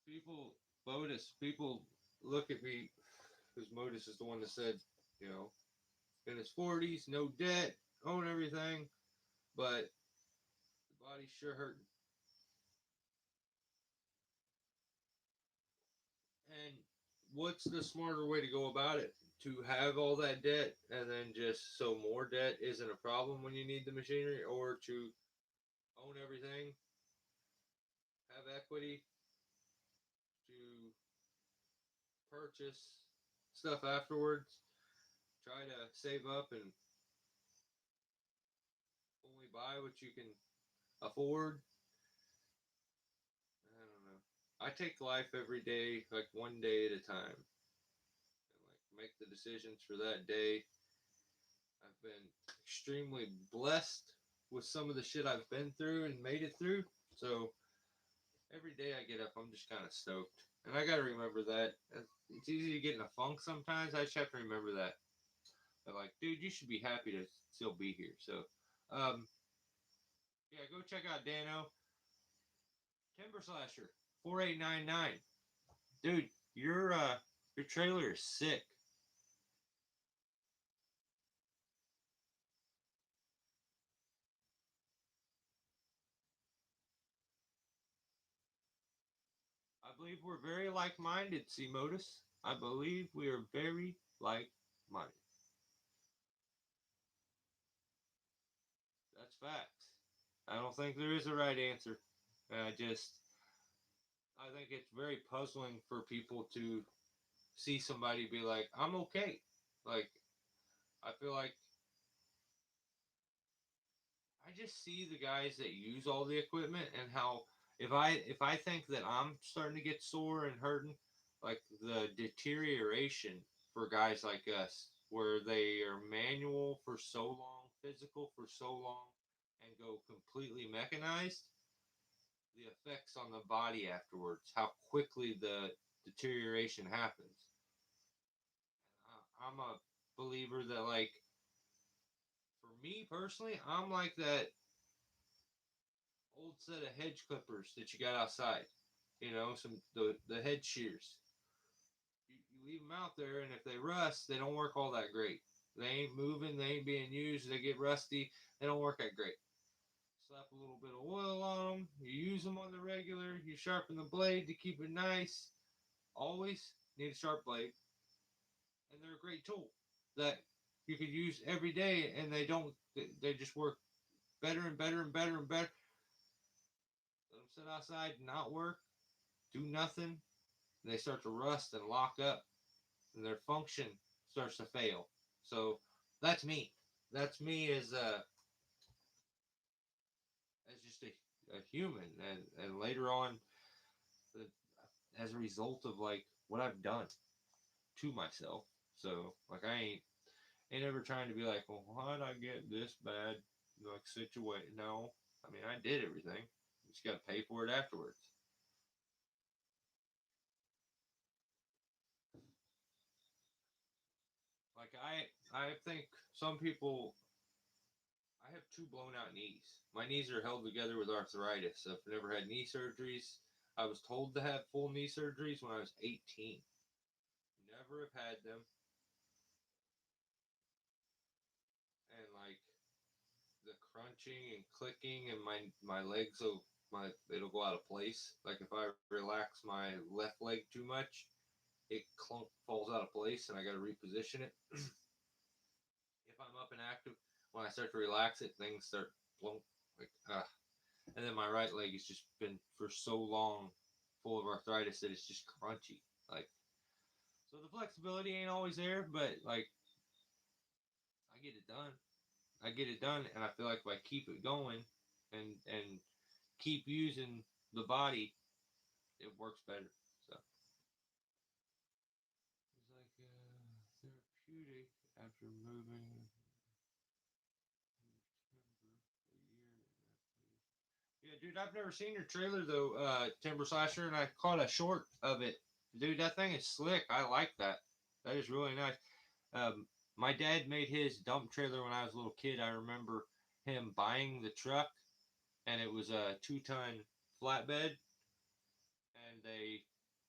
people, Modus, people look at me because Modus is the one that said, you know, in his 40s, no debt, own everything, but the body's sure hurting. And what's the smarter way to go about it? To have all that debt and then just so more debt isn't a problem when you need the machinery, or to own everything, have equity to purchase stuff afterwards, try to save up and only buy what you can afford. I don't know. I take life every day, like one day at a time, and like make the decisions for that day. I've been extremely blessed with some of the shit I've been through and made it through. So every day I get up, I'm just kind of stoked. And I got to remember that. It's easy to get in a funk sometimes. I just have to remember that. But like, dude, you should be happy to still be here. So, um, yeah, go check out Dano Timber Slasher 4899. Dude, your trailer is sick. I believe we're very like-minded, C Modus. I believe we are very like-minded. That's facts. I don't think there is a right answer. I just I think it's very puzzling for people to see somebody be like, "I'm okay." Like I feel like I just see the guys that use all the equipment and how if I think that I'm starting to get sore and hurting, like the deterioration for guys like us, where they are manual for so long, physical for so long, and go completely mechanized, the effects on the body afterwards, how quickly the deterioration happens. I'm a believer that like for me personally, I'm like that old set of hedge clippers that you got outside. You know, some the head shears. You leave them out there, and if they rust, they don't work all that great. They ain't moving. They ain't being used. They get rusty. They don't work that great. Slap a little bit of oil on them. You use them on the regular. You sharpen the blade to keep it nice. Always need a sharp blade, and they're a great tool that you could use every day, and they don't. They just work better and better and better and better. Let them sit outside, not work, do nothing, and they start to rust and lock up, and their function starts to fail. So that's me. That's me as just a human, and later on, the, as a result of like what I've done to myself. So like I ain't ever trying to be like, well, why did I get this bad like situation? No, I mean I did everything. You just got to pay for it afterwards. Like I think some people I have two blown out knees. My knees are held together with arthritis. I've never had knee surgeries. I was told to have full knee surgeries when I was 18. Never have had them. And like the crunching and clicking and my legs will my it'll go out of place. Like if I relax my left leg too much, it falls out of place and I got to reposition it. If I'm up and active, when I start to relax it, things start plunk, like and then my right leg has just been for so long full of arthritis that it's just crunchy. Like, so the flexibility ain't always there, but like I get it done. I get it done, and I feel like if I keep it going and keep using the body, it works better. So it's like therapeutic after moving. Yeah, dude, I've never seen your trailer though, Timber Slasher, and I caught a short of it. Dude, that thing is slick. I like that. That is really nice. My dad made his dump trailer when I was a little kid. I remember him buying the truck, and it was a 2-ton flatbed, and they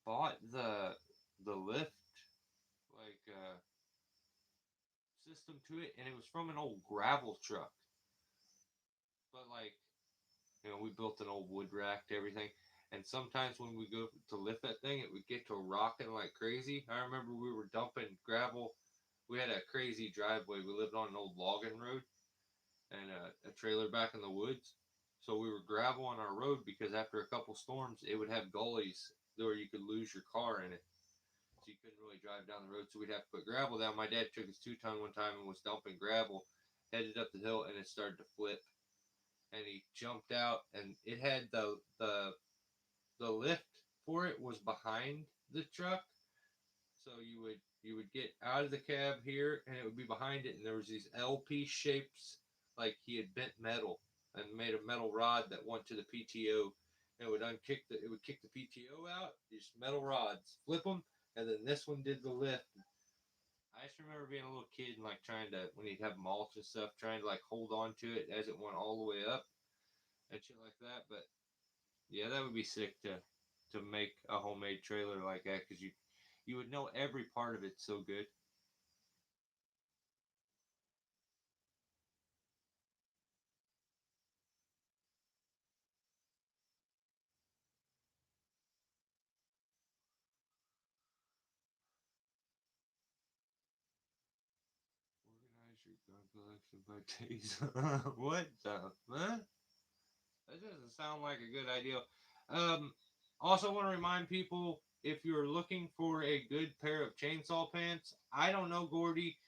bought the lift like system to it, and it was from an old gravel truck. But like, we built an old wood rack to everything. And sometimes when we go to lift that thing, it would get to rocking like crazy. I remember we were dumping gravel. We had a crazy driveway. We lived on an old logging road and a trailer back in the woods. So we were gravel on our road because after a couple storms, it would have gullies where you could lose your car in it. So you couldn't really drive down the road. So we'd have to put gravel down. My dad took his 2-ton one time and was dumping gravel, headed up the hill, and it started to flip. And he jumped out, and it had the lift for it was behind the truck. So you would get out of the cab here, and it would be behind it, and there was these LP shapes, like he had bent metal and made a metal rod that went to the PTO. And it would it would kick the PTO out. These metal rods, flip them, and then this one did the lift. I just remember being a little kid and like trying to, when he'd have mulch and stuff, trying to like hold on to it as it went all the way up and shit like that. But yeah, that would be sick to make a homemade trailer like that because you would know every part of it so good. Organize your gun collection by taste. What the? Huh? That doesn't sound like a good idea. Um, Also, want to remind people if you're looking for a good pair of chainsaw pants, I don't know Gordy,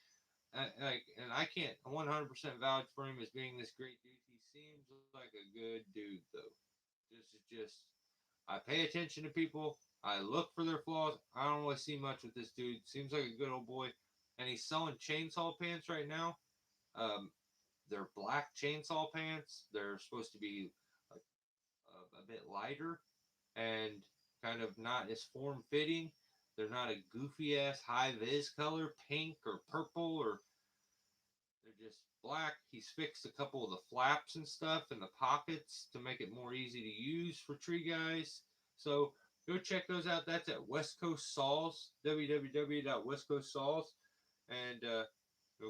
like, and I can't 100% vouch for him as being this great dude. He seems like a good dude, though. This is just, I pay attention to people. I look for their flaws. I don't really see much with this dude. Seems like a good old boy, and he's selling chainsaw pants right now. Um, they're black chainsaw pants. They're supposed to be like a bit lighter and kind of not as form fitting. They're not a goofy ass high vis color, pink or purple, or they're just black. He's fixed a couple of the flaps and stuff in the pockets to make it more easy to use for tree guys. So go check those out. That's at West Coast Saws, www.westcoastsaws. And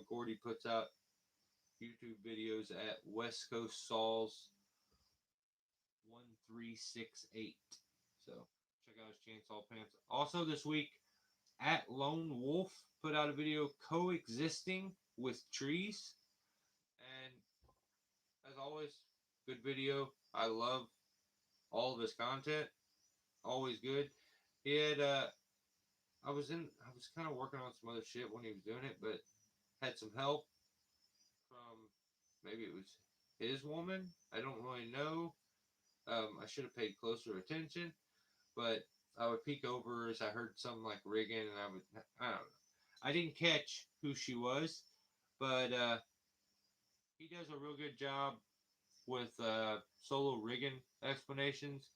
Gordy puts out YouTube videos at West Coast Saws 1368. So check out his chainsaw pants. Also this week, at Lone Wolf put out a video coexisting with trees. And as always, good video. I love all of his content. Always good. He had I was kind of working on some other shit when he was doing it, but had some help from maybe it was his woman. I don't really know. I should have paid closer attention, but I would peek over as I heard something like rigging, and I don't know. I didn't catch who she was, but he does a real good job with solo rigging explanations.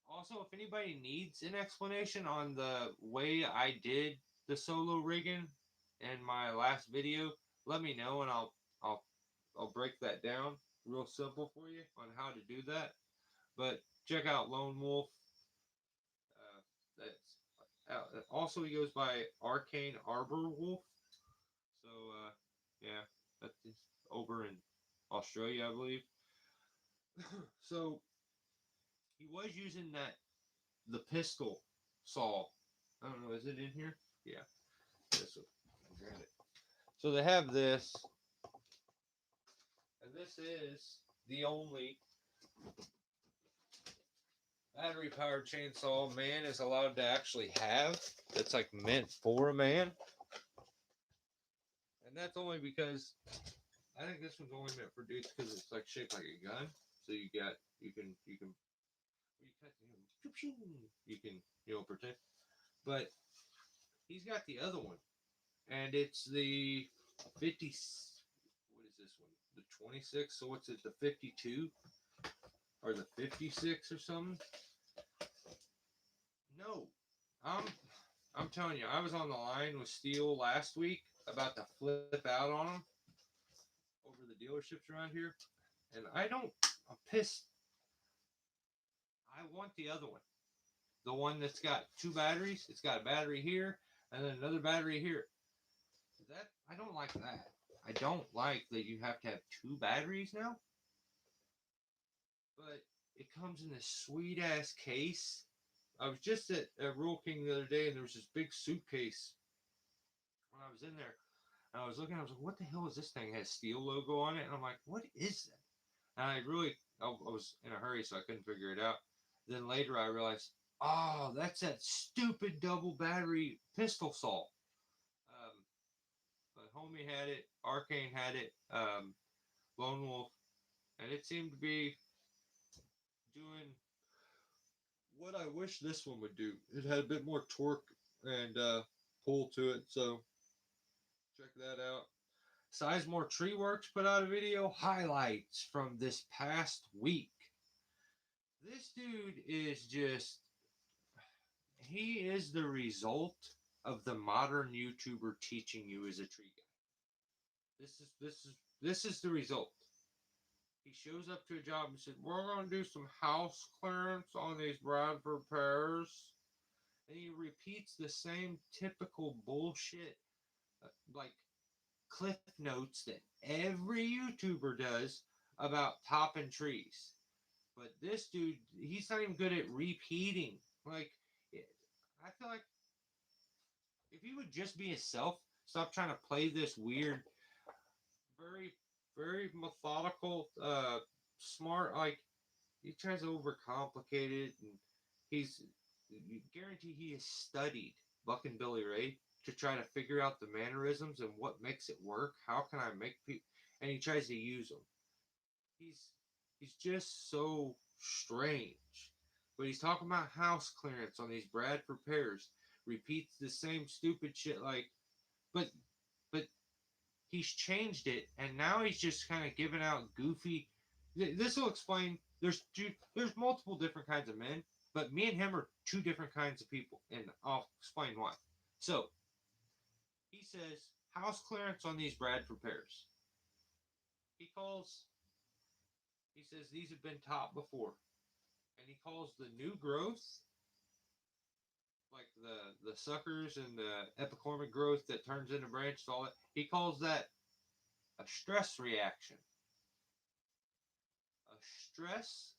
Also, if anybody needs an explanation on the way I did the solo rigging in my last video, let me know and I'll break that down real simple for you on how to do that. But check out Lone Wolf. That's Also he goes by Arcane Arbor Wolf. So yeah, that's over in Australia, I believe. So he was using the pistol saw I don't know, is it in here? Yeah. This one. I'll grab it. So they have this, and this is the only battery powered chainsaw man is allowed to actually have. That's like meant for a man. And that's only because I think this one's only meant for dudes because it's like shaped like a gun. So you got you can you can protect. But he's got the other one, and it's the 50. What is this one? The 26. So what's it? The 52 or the 56 or something? No, I'm telling you, I was on the line with Steel last week about to flip out on him over the dealerships around here, and I'm pissed. I want the other one, the one that's got two batteries. It's got a battery here and then another battery here. That I don't like that. I don't like that you have to have two batteries now. But it comes in this sweet ass case. I was just at Rural King the other day, and there was this big suitcase. When I was in there, and I was looking, I was like, "What the hell is this thing?" It has Steel logo on it, and I'm like, "What is that?" And I was in a hurry, so I couldn't figure it out. Then later, I realized, oh, that's that stupid double battery pistol saw. Um, but Homie had it, Arcane had it, Lone Wolf, and it seemed to be doing what I wish this one would do. It had a bit more torque and pull to it, so check that out. Sizemore Tree Works put out a video highlights from this past week. This dude is just, he is the result of the modern YouTuber teaching you as a tree guy. This is the result. He shows up to a job and said, "We're gonna do some house clearance on these Bradford pears," and he repeats the same typical bullshit, like cliff notes that every YouTuber does about topping trees. But this dude, he's not even good at repeating. Like, I feel like if he would just be himself, stop trying to play this weird, very, very methodical, smart, like, he tries to overcomplicate it, and he's, you guarantee he has studied Buck and Billy Ray to try to figure out the mannerisms and what makes it work. How can I make people? And he tries to use them. He's he's just so strange. But he's talking about house clearance on these Bradford pears. Repeats the same stupid shit like, but but he's changed it, and now he's just kind of giving out goofy. This will explain. There's multiple different kinds of men, but me and him are two different kinds of people, and I'll explain why. So he says house clearance on these Bradford pears. He calls. He says these have been topped before, and he calls the new growth, like the suckers and the epicormic growth that turns into branches, all that. He calls that a stress reaction. A stress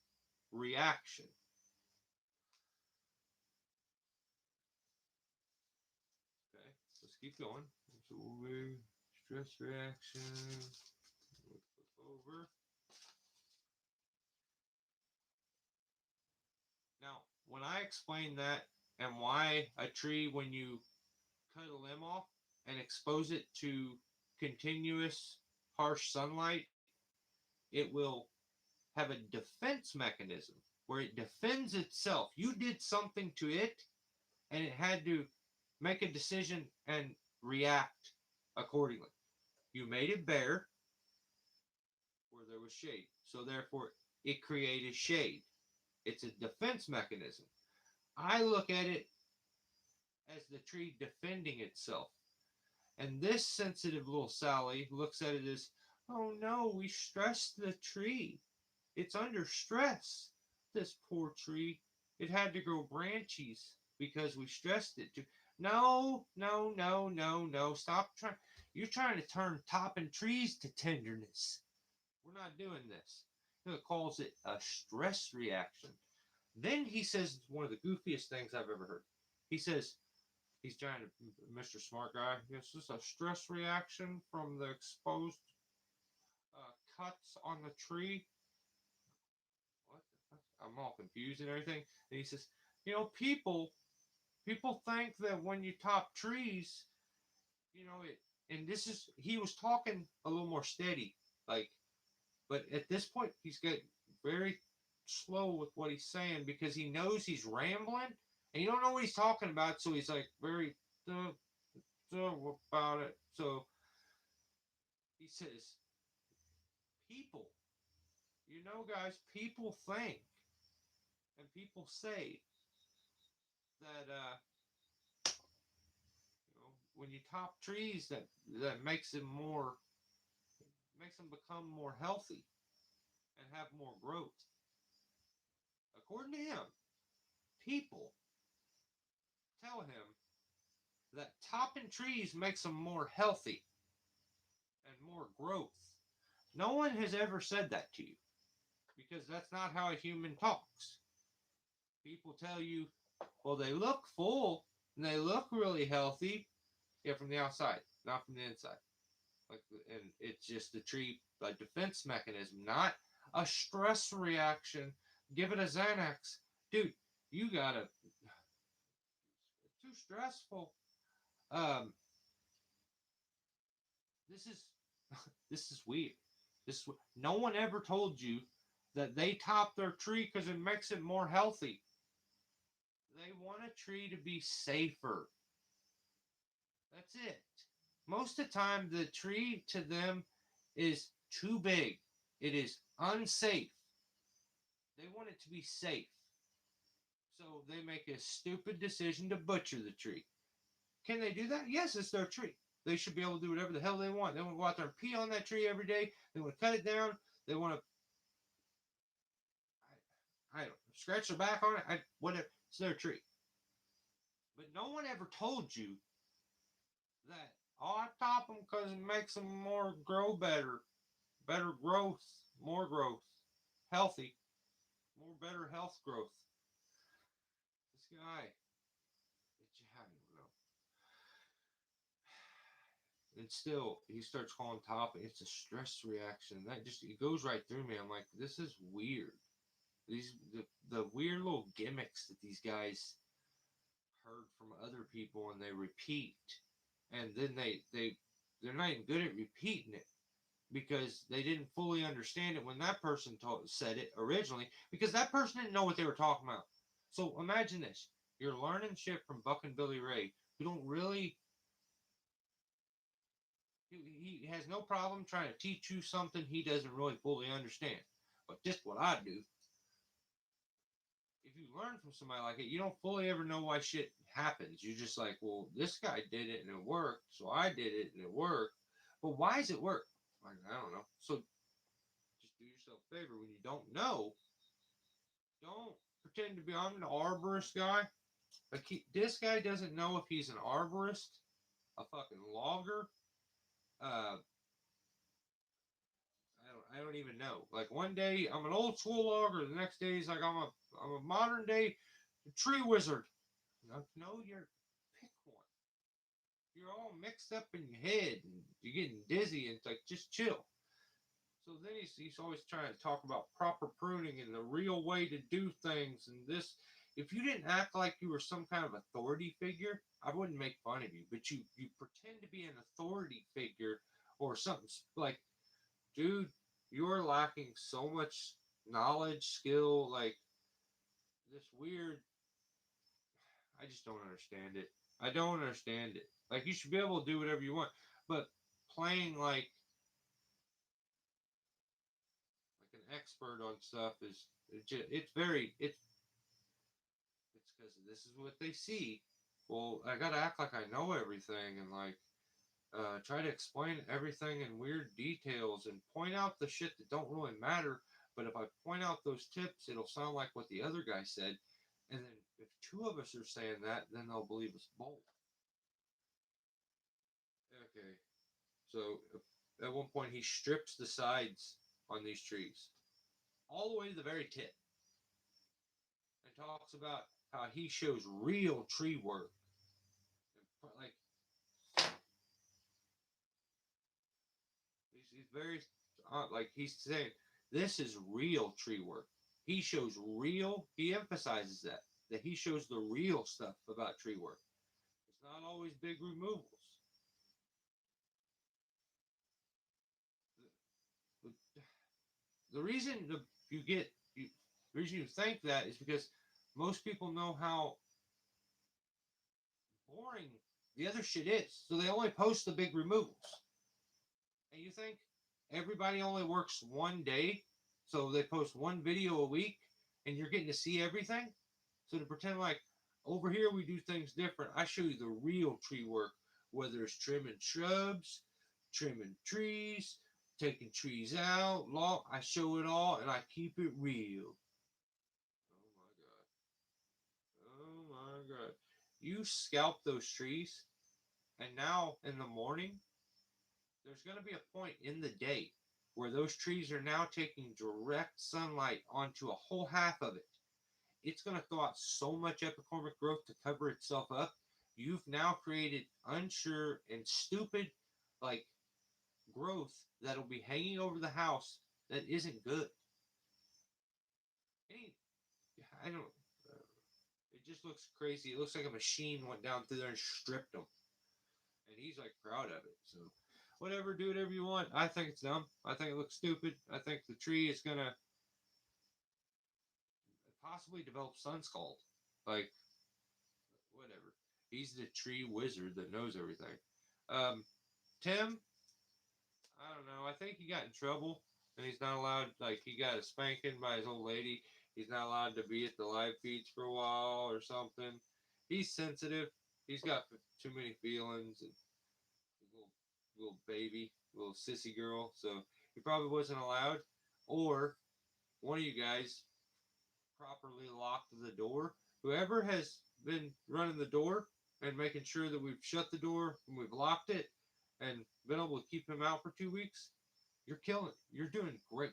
reaction. Okay, let's keep going. So stress reaction. Flip over. Now, when I explain that and why a tree, when you cut a limb off and expose it to continuous harsh sunlight, it will have a defense mechanism where it defends itself. You did something to it, and it had to make a decision and react accordingly. You made it bare where there was shade, so therefore it created shade. It's a defense mechanism. I look at it as the tree defending itself. And this sensitive little Sally looks at it as, "Oh no, we stressed the tree. It's under stress. This poor tree. It had to grow branches because we stressed it to." No, no, no, no, no. Stop trying. You're trying to turn topping trees to tenderness. We're not doing this. He calls it a stress reaction. Then he says one of the goofiest things I've ever heard. He says, He's trying to, Mr. Smart Guy. This is a stress reaction from the exposed cuts on the tree. What the fuck? I'm all confused and everything. And he says, people think that when you top trees, it. And this is he was talking a little more steady, like, but at this point he's getting very slow with what he's saying because he knows he's rambling and you don't know what he's talking about, so he's like very about it. So he says, people, guys, people think and people say that when you top trees, that makes them become more healthy and have more growth. According to him, people tell him that topping trees makes them more healthy and more growth. No one has ever said that to you because that's not how a human talks. People tell you, well, they look full and they look really healthy, yeah, from the outside, not from the inside. Like, and it's just a tree, a defense mechanism, not a stress reaction. Give it a Xanax, dude. You gotta. It's too stressful. Um, this is this is weird. No one ever told you that they top their tree because it makes it more healthy. They want a tree to be safer. That's it. Most of the time, the tree to them is too big. It is unsafe. They want it to be safe. So they make a stupid decision to butcher the tree. Can they do that? Yes, it's their tree. They should be able to do whatever the hell they want. They want to go out there and pee on that tree every day. They want to cut it down. They want to, I don't know, scratch their back on it. Whatever. It's their tree. But no one ever told you that, oh, I top them because it makes them more grow better. Better growth. More growth. Healthy. More better health growth. This guy, I don't know. And still, he starts calling top. It's a stress reaction. That just, it goes right through me. I'm like, this is weird. The weird little gimmicks that these guys heard from other people and they repeat, and then they're not even good at repeating it because they didn't fully understand it when that person said it originally, because that person didn't know what they were talking about. So imagine this: you're learning shit from Buck and Billy Ray, who don't really. He has no problem trying to teach you something he doesn't really fully understand. But just what I do, if you learn from somebody like it, you don't fully ever know why shit happens. You're just like, well, this guy did it and it worked, so I did it and it worked. But why does it work? Like, I don't know. So just do yourself a favor when you don't know. Don't pretend to be. I'm an arborist guy. Like this guy doesn't know if he's an arborist, a fucking logger. I don't even know. Like one day I'm an old school logger, the next day he's like I'm a modern day tree wizard. No, you're pick one. You're all mixed up in your head and you're getting dizzy and it's like just chill. So then he's always trying to talk about proper pruning and the real way to do things and this. If you didn't act like you were some kind of authority figure, I wouldn't make fun of you. But you pretend to be an authority figure or something like, dude, you're lacking so much knowledge, skill, like this weird. I just don't understand it. I don't understand it. Like you should be able to do whatever you want, but playing like an expert on stuff is it's because this is what they see. Well, I gotta act like I know everything and like try to explain everything in weird details and point out the shit that don't really matter. But if I point out those tips, it'll sound like what the other guy said. And then if two of us are saying that, then they'll believe us both. Okay. So at one point, he strips the sides on these trees all the way to the very tip and talks about how he shows real tree work like he's very like he's saying this is real tree work. He shows real. He emphasizes that he shows the real stuff about tree work. It's not always big removals. The, the reason you get you, the reason you think that is because most people know how boring the other shit is, so they only post the big removals. And you think everybody only works one day, so they post one video a week, and you're getting to see everything? So to pretend like over here we do things different, I show you the real tree work, whether it's trimming shrubs, trimming trees, taking trees out, law. I show it all, and I keep it real. Oh my god! You scalp those trees, and now in the morning there's going to be a point in the day where those trees are now taking direct sunlight onto a whole half of it. It's going to thaw out so much epicormic growth to cover itself up. You've now created unsure and stupid, like, growth that'll be hanging over the house that isn't good. Any, I don't. It just looks crazy. It looks like a machine went down through there and stripped them, and he's like proud of it. So whatever, do whatever you want. I think it's dumb. I think it looks stupid. I think the tree is gonna possibly develop sun scald. Like, whatever. He's the tree wizard that knows everything. Tim, I don't know. I think he got in trouble, and he's not allowed. Like, he got a spanking by his old lady. He's not allowed to be at the live feeds for a while or something. He's sensitive. He's got too many feelings, and little baby, little sissy girl. So he probably wasn't allowed. Or one of you guys properly locked the door. Whoever has been running the door and making sure that we've shut the door and we've locked it and been able to keep him out for 2 weeks, you're killing it. You're doing great.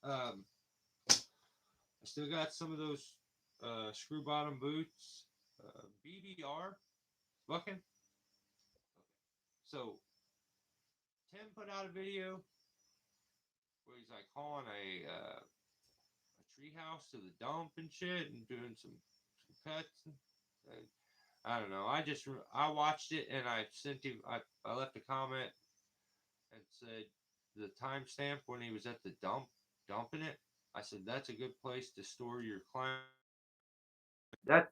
I still got some of those screw bottom boots. BBR, bucking. So Tim put out a video where he's like calling a treehouse to the dump and shit and doing some cuts and I don't know. I watched it and I sent him. I left a comment and said the timestamp when he was at the dumping it. I said that's a good place to store your client. That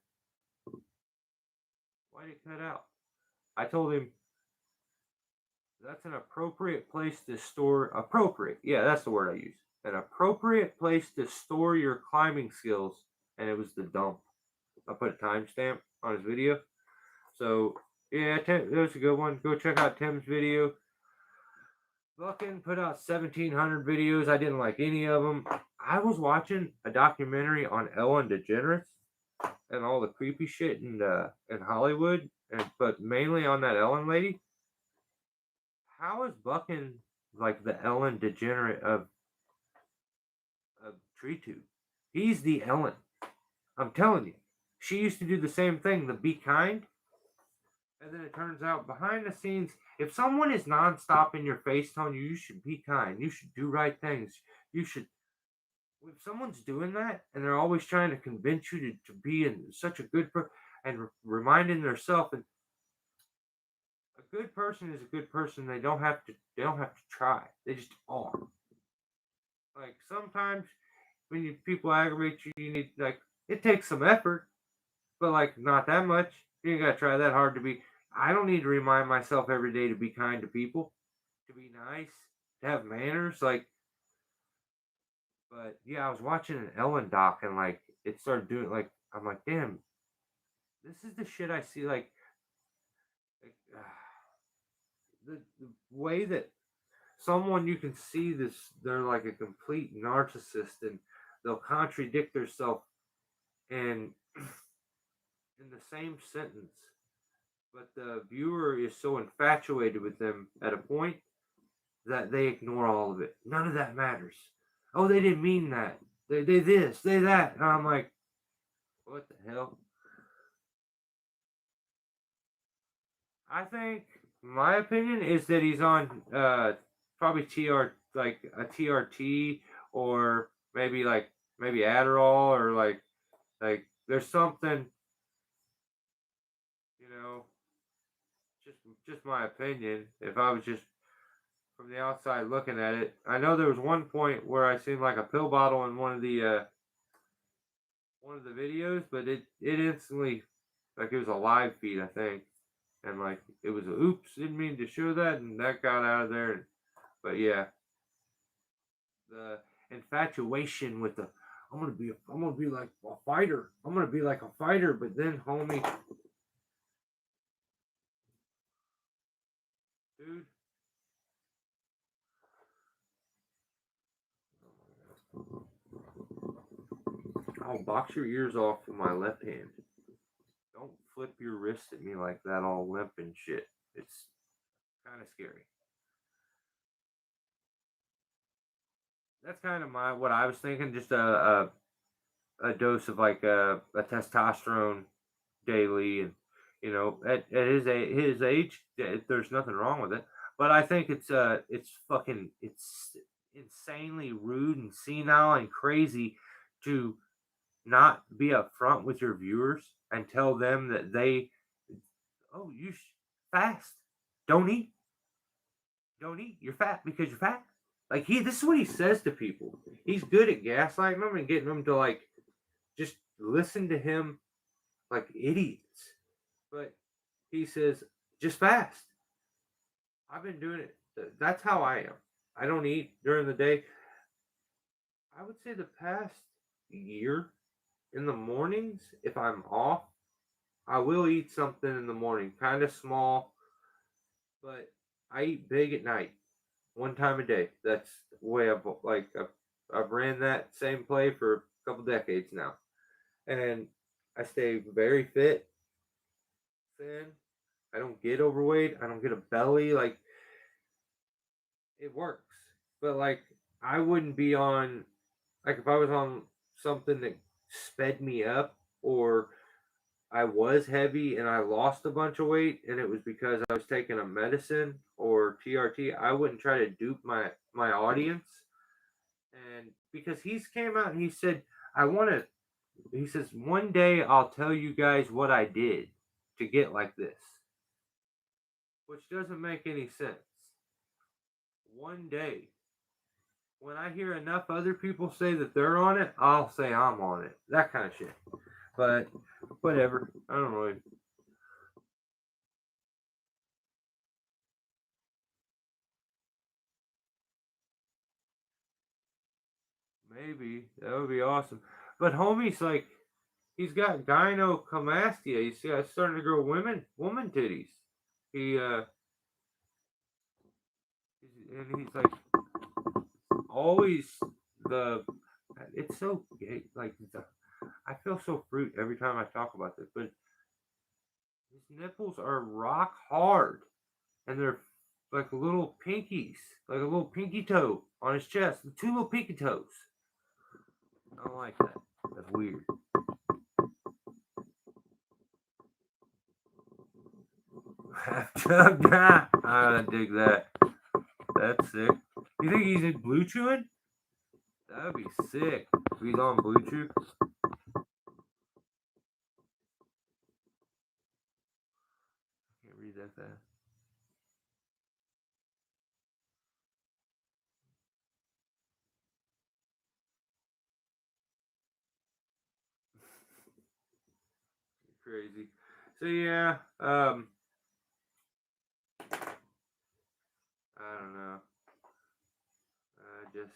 why did it cut out? I told him that's an appropriate place to store. Appropriate, yeah, that's the word I use. An appropriate place to store your climbing skills, and it was the dump. I put a timestamp on his video. So yeah, that was a good one. Go check out Tim's video. Fucking put out 1,700 videos. I didn't like any of them. I was watching a documentary on Ellen DeGeneres and all the creepy shit in Hollywood, but mainly on that Ellen lady. How is Bucking like the Ellen DeGeneres of TreeTube? He's the Ellen. I'm telling you. She used to do the same thing, the be kind. And then it turns out behind the scenes, if someone is nonstop in your face telling you should be kind, you should do right things, you should. If someone's doing that and they're always trying to convince you to be in such a good person and reminding themselves, and a good person is a good person. They don't have to. They don't have to try. They just are. Like sometimes when people aggravate you, you need like it takes some effort, but like not that much. You ain't gotta try that hard to be. I don't need to remind myself every day to be kind to people, to be nice, to have manners. Like, but yeah, I was watching an Ellen doc and like it started doing like I'm like, damn, this is the shit I see. Like the way that someone you can see this, they're like a complete narcissist and they'll contradict themselves and in the same sentence, but the viewer is so infatuated with them at a point that they ignore all of it. None of that matters. Oh, they didn't mean that. They this, they that. And I'm like, what the hell? I think my opinion is that he's on probably a TRT, or maybe Adderall, or like there's something, you know, just just my opinion. If I was just from the outside looking at it, I know there was one point where I seen like a pill bottle in one of the videos, but it instantly, like, it was a live feed, I think, and like it was a oops, didn't mean to show that, and that got out of there. But yeah, the infatuation with the I'm gonna be like a fighter. I'm gonna be like a fighter, but then homie, dude. I'll box your ears off with my left hand. Don't flip your wrist at me like that, all limp and shit. It's kind of scary. That's kind of my what I was thinking. Just a dose of like a testosterone daily, and at his age, there's nothing wrong with it. But I think it's insanely rude and senile and crazy to not be upfront with your viewers and tell them that oh, fast, don't eat, you're fat because you're fat. Like, this is what he says to people. He's good at gaslighting them and getting them to like just listen to him like idiots. But he says, just fast. I've been doing it. That's how I am. I don't eat during the day. I would say the past year, in the mornings, if I'm off, I will eat something in the morning, kind of small, but I eat big at night, one time a day. That's the way I've ran that same play for a couple decades now, and I stay very fit, thin. I don't get overweight. I don't get a belly. Like, it works. But like, I wouldn't be on, like, if I was on something that sped me up, or I was heavy and I lost a bunch of weight and it was because I was taking a medicine or TRT, I wouldn't try to dupe my audience. And because he's came out and he said, I want to, he says, one day I'll tell you guys what I did to get like this, which doesn't make any sense. One day. When I hear enough other people say that they're on it, I'll say I'm on it. That kind of shit. But whatever. I don't really. Maybe that would be awesome. But homie's like, he's got gynecomastia. He's starting to grow woman titties. He and he's like always the. It's so gay. Like, I feel so fruit every time I talk about this, but his nipples are rock hard, and they're like little pinkies, like a little pinky toe on his chest, two little pinky toes. I don't like that. That's weird. I dig that. That's sick. You think he's in Blue Chewing? That'd be sick. If he's on Blue Chew. I can't read that fast. Crazy. So yeah, I don't know. Just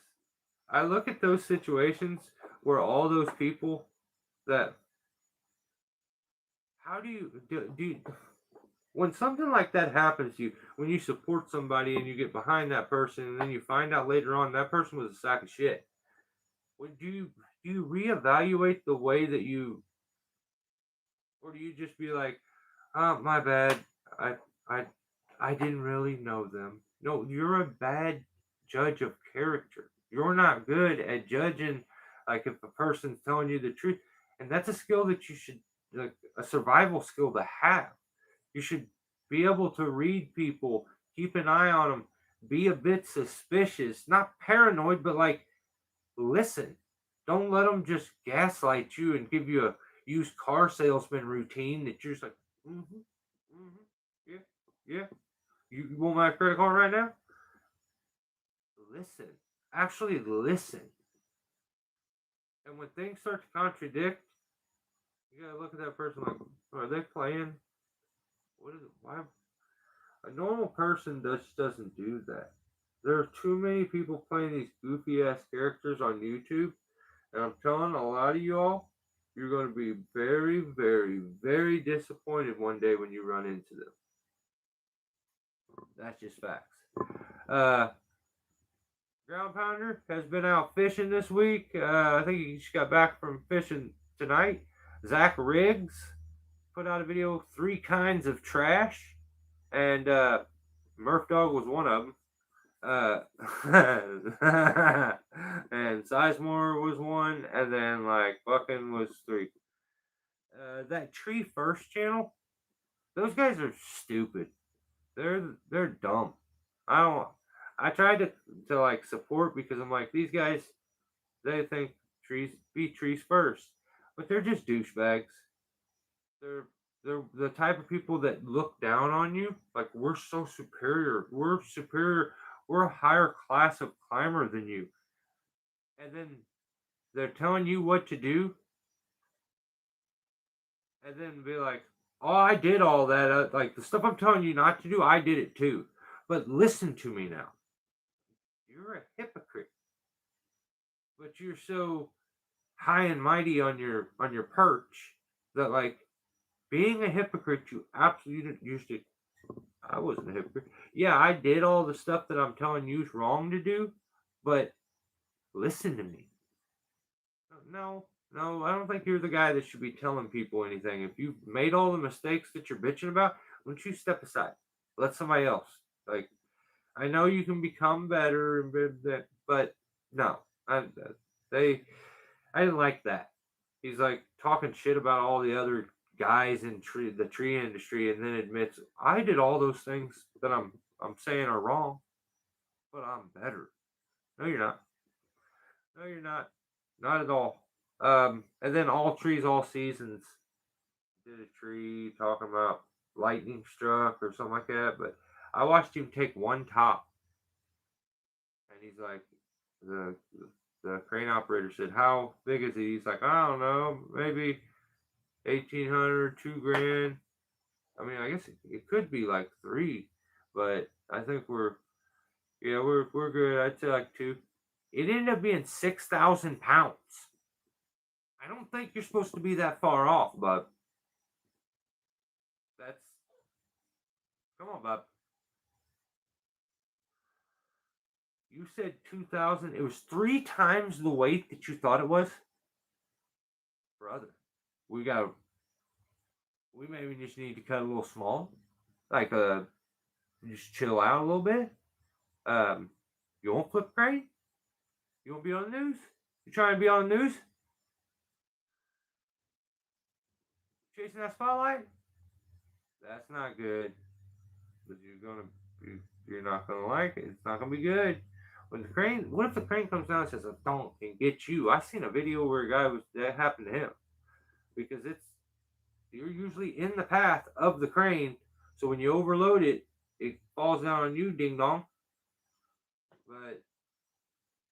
I look at those situations where all those people that how do you, when something like that happens to you, when you support somebody and you get behind that person, and then you find out later on that person was a sack of shit, would you reevaluate the way that you, or do you just be like, oh, my bad, I I I didn't really know them? No, you're a bad judge of character. You're not good at judging, like, if a person's telling you the truth, and that's a skill that you should, like, a survival skill to have. You should Be able to read people, keep an eye on them, be a bit suspicious, not paranoid, but like listen. Don't let them just gaslight you and give you a used car salesman routine that you're just like, mm-hmm, mm-hmm, yeah, yeah. You want my credit card right now? Listen. Actually listen. And when things start to contradict, you gotta look at that person like, are they playing? What is it? Why? A normal person just doesn't do that. There are too many people playing these goofy ass characters on YouTube, and I'm telling a lot of y'all, you're going to be very, very, very disappointed one day when you run into them. That's just facts. Uh, Ground Pounder has been out fishing this week. I think he just got back from fishing tonight. Zach Riggs put out a video, three kinds of trash, and Murph Dog was one of them. And Sizemore was one, and then like Bucking was three. That Tree First channel, those guys are stupid. They're dumb. I don't. I tried to like support because I'm like these guys. They think trees be trees first, but they're just douchebags. They're they're the type of people that look down on you. Like we're so superior. We're superior. We're a higher class of climber than you. And then they're telling you what to do, and then be like, "Oh, I did all that. Like the stuff I'm telling you not to do, I did it too." But listen to me now. You're a hypocrite, but you're so high and mighty on your perch that like being a hypocrite, you absolutely used to. I wasn't a hypocrite. Yeah, I did all the stuff that I'm telling you is wrong to do, but listen to me. No, no, I don't think you're the guy that should be telling people anything. If you've made all the mistakes that you're bitching about, why don't you step aside? Let somebody else. Like, I know you can become better, but no, they, I didn't like that. He's like talking shit about all the other guys in the tree industry, and then admits I did all those things that I'm saying are wrong, but I'm better. No, you're not. No, you're not. Not at all. And then all trees, all seasons did a tree talking about lightning struck or something like that. But I watched him take one top, and he's like, the the crane operator said, "How big is he?" He's like, "I don't know, maybe 1,800, 2 grand." I mean, I guess it could be like three, but I think we're good. I'd say like two. It ended up being 6,000 pounds. I don't think you're supposed to be that far off, but that's come on, bub. You said 2,000. It was three times the weight that you thought it was, brother. We got. We maybe just need to cut a little small, like just chill out a little bit. Um, you won't flip crane. You won't be on the news. You trying to be on the news? Chasing that spotlight? That's not good. But you're not gonna like it. It's not gonna be good. When the crane, what if the crane comes down and says, "I don't and get you"? I seen a video where a guy was that happened to him because it's you're usually in the path of the crane, so when you overload it, it falls down on you, ding dong. But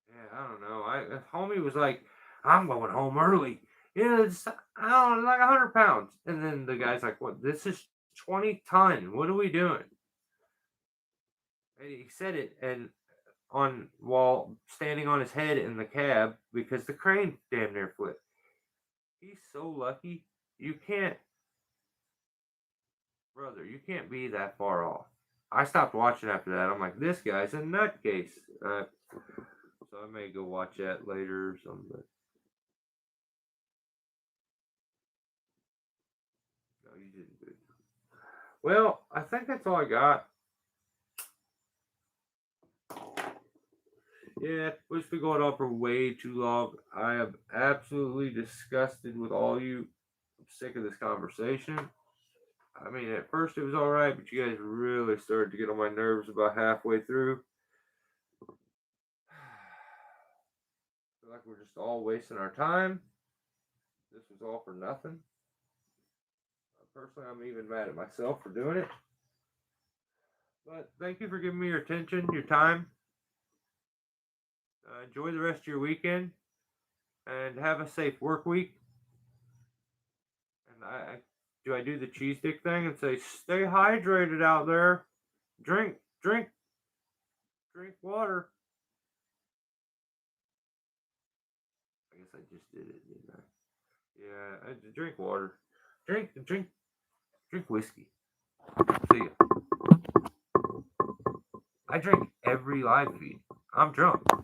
yeah, I don't know. Homie was like, "I'm going home early." Yeah, it's I don't know, like 100 pounds, and then the guy's like, "What? This is 20 ton. What are we doing?" And he said it, and on while standing on his head in the cab because the crane damn near flipped. He's so lucky. You can't, brother. You can't be that far off. I stopped watching after that. I'm like, this guy's a nutcase. So I may go watch that later or something. No, you didn't do it. Well, I think that's all I got. Yeah, we've been going on for way too long. I am absolutely disgusted with all you. I'm sick of this conversation. I mean, at first it was all right, but you guys really started to get on my nerves about halfway through. Feel like we're just all wasting our time. This was all for nothing. Personally, I'm even mad at myself for doing it. But thank you for giving me your attention, your time. Enjoy the rest of your weekend, and have a safe work week. And I do the cheese stick thing and say, stay hydrated out there. Drink water. I guess I just did it, didn't I? Yeah, drink water. Drink whiskey. See ya. I drink every live feed. I'm drunk.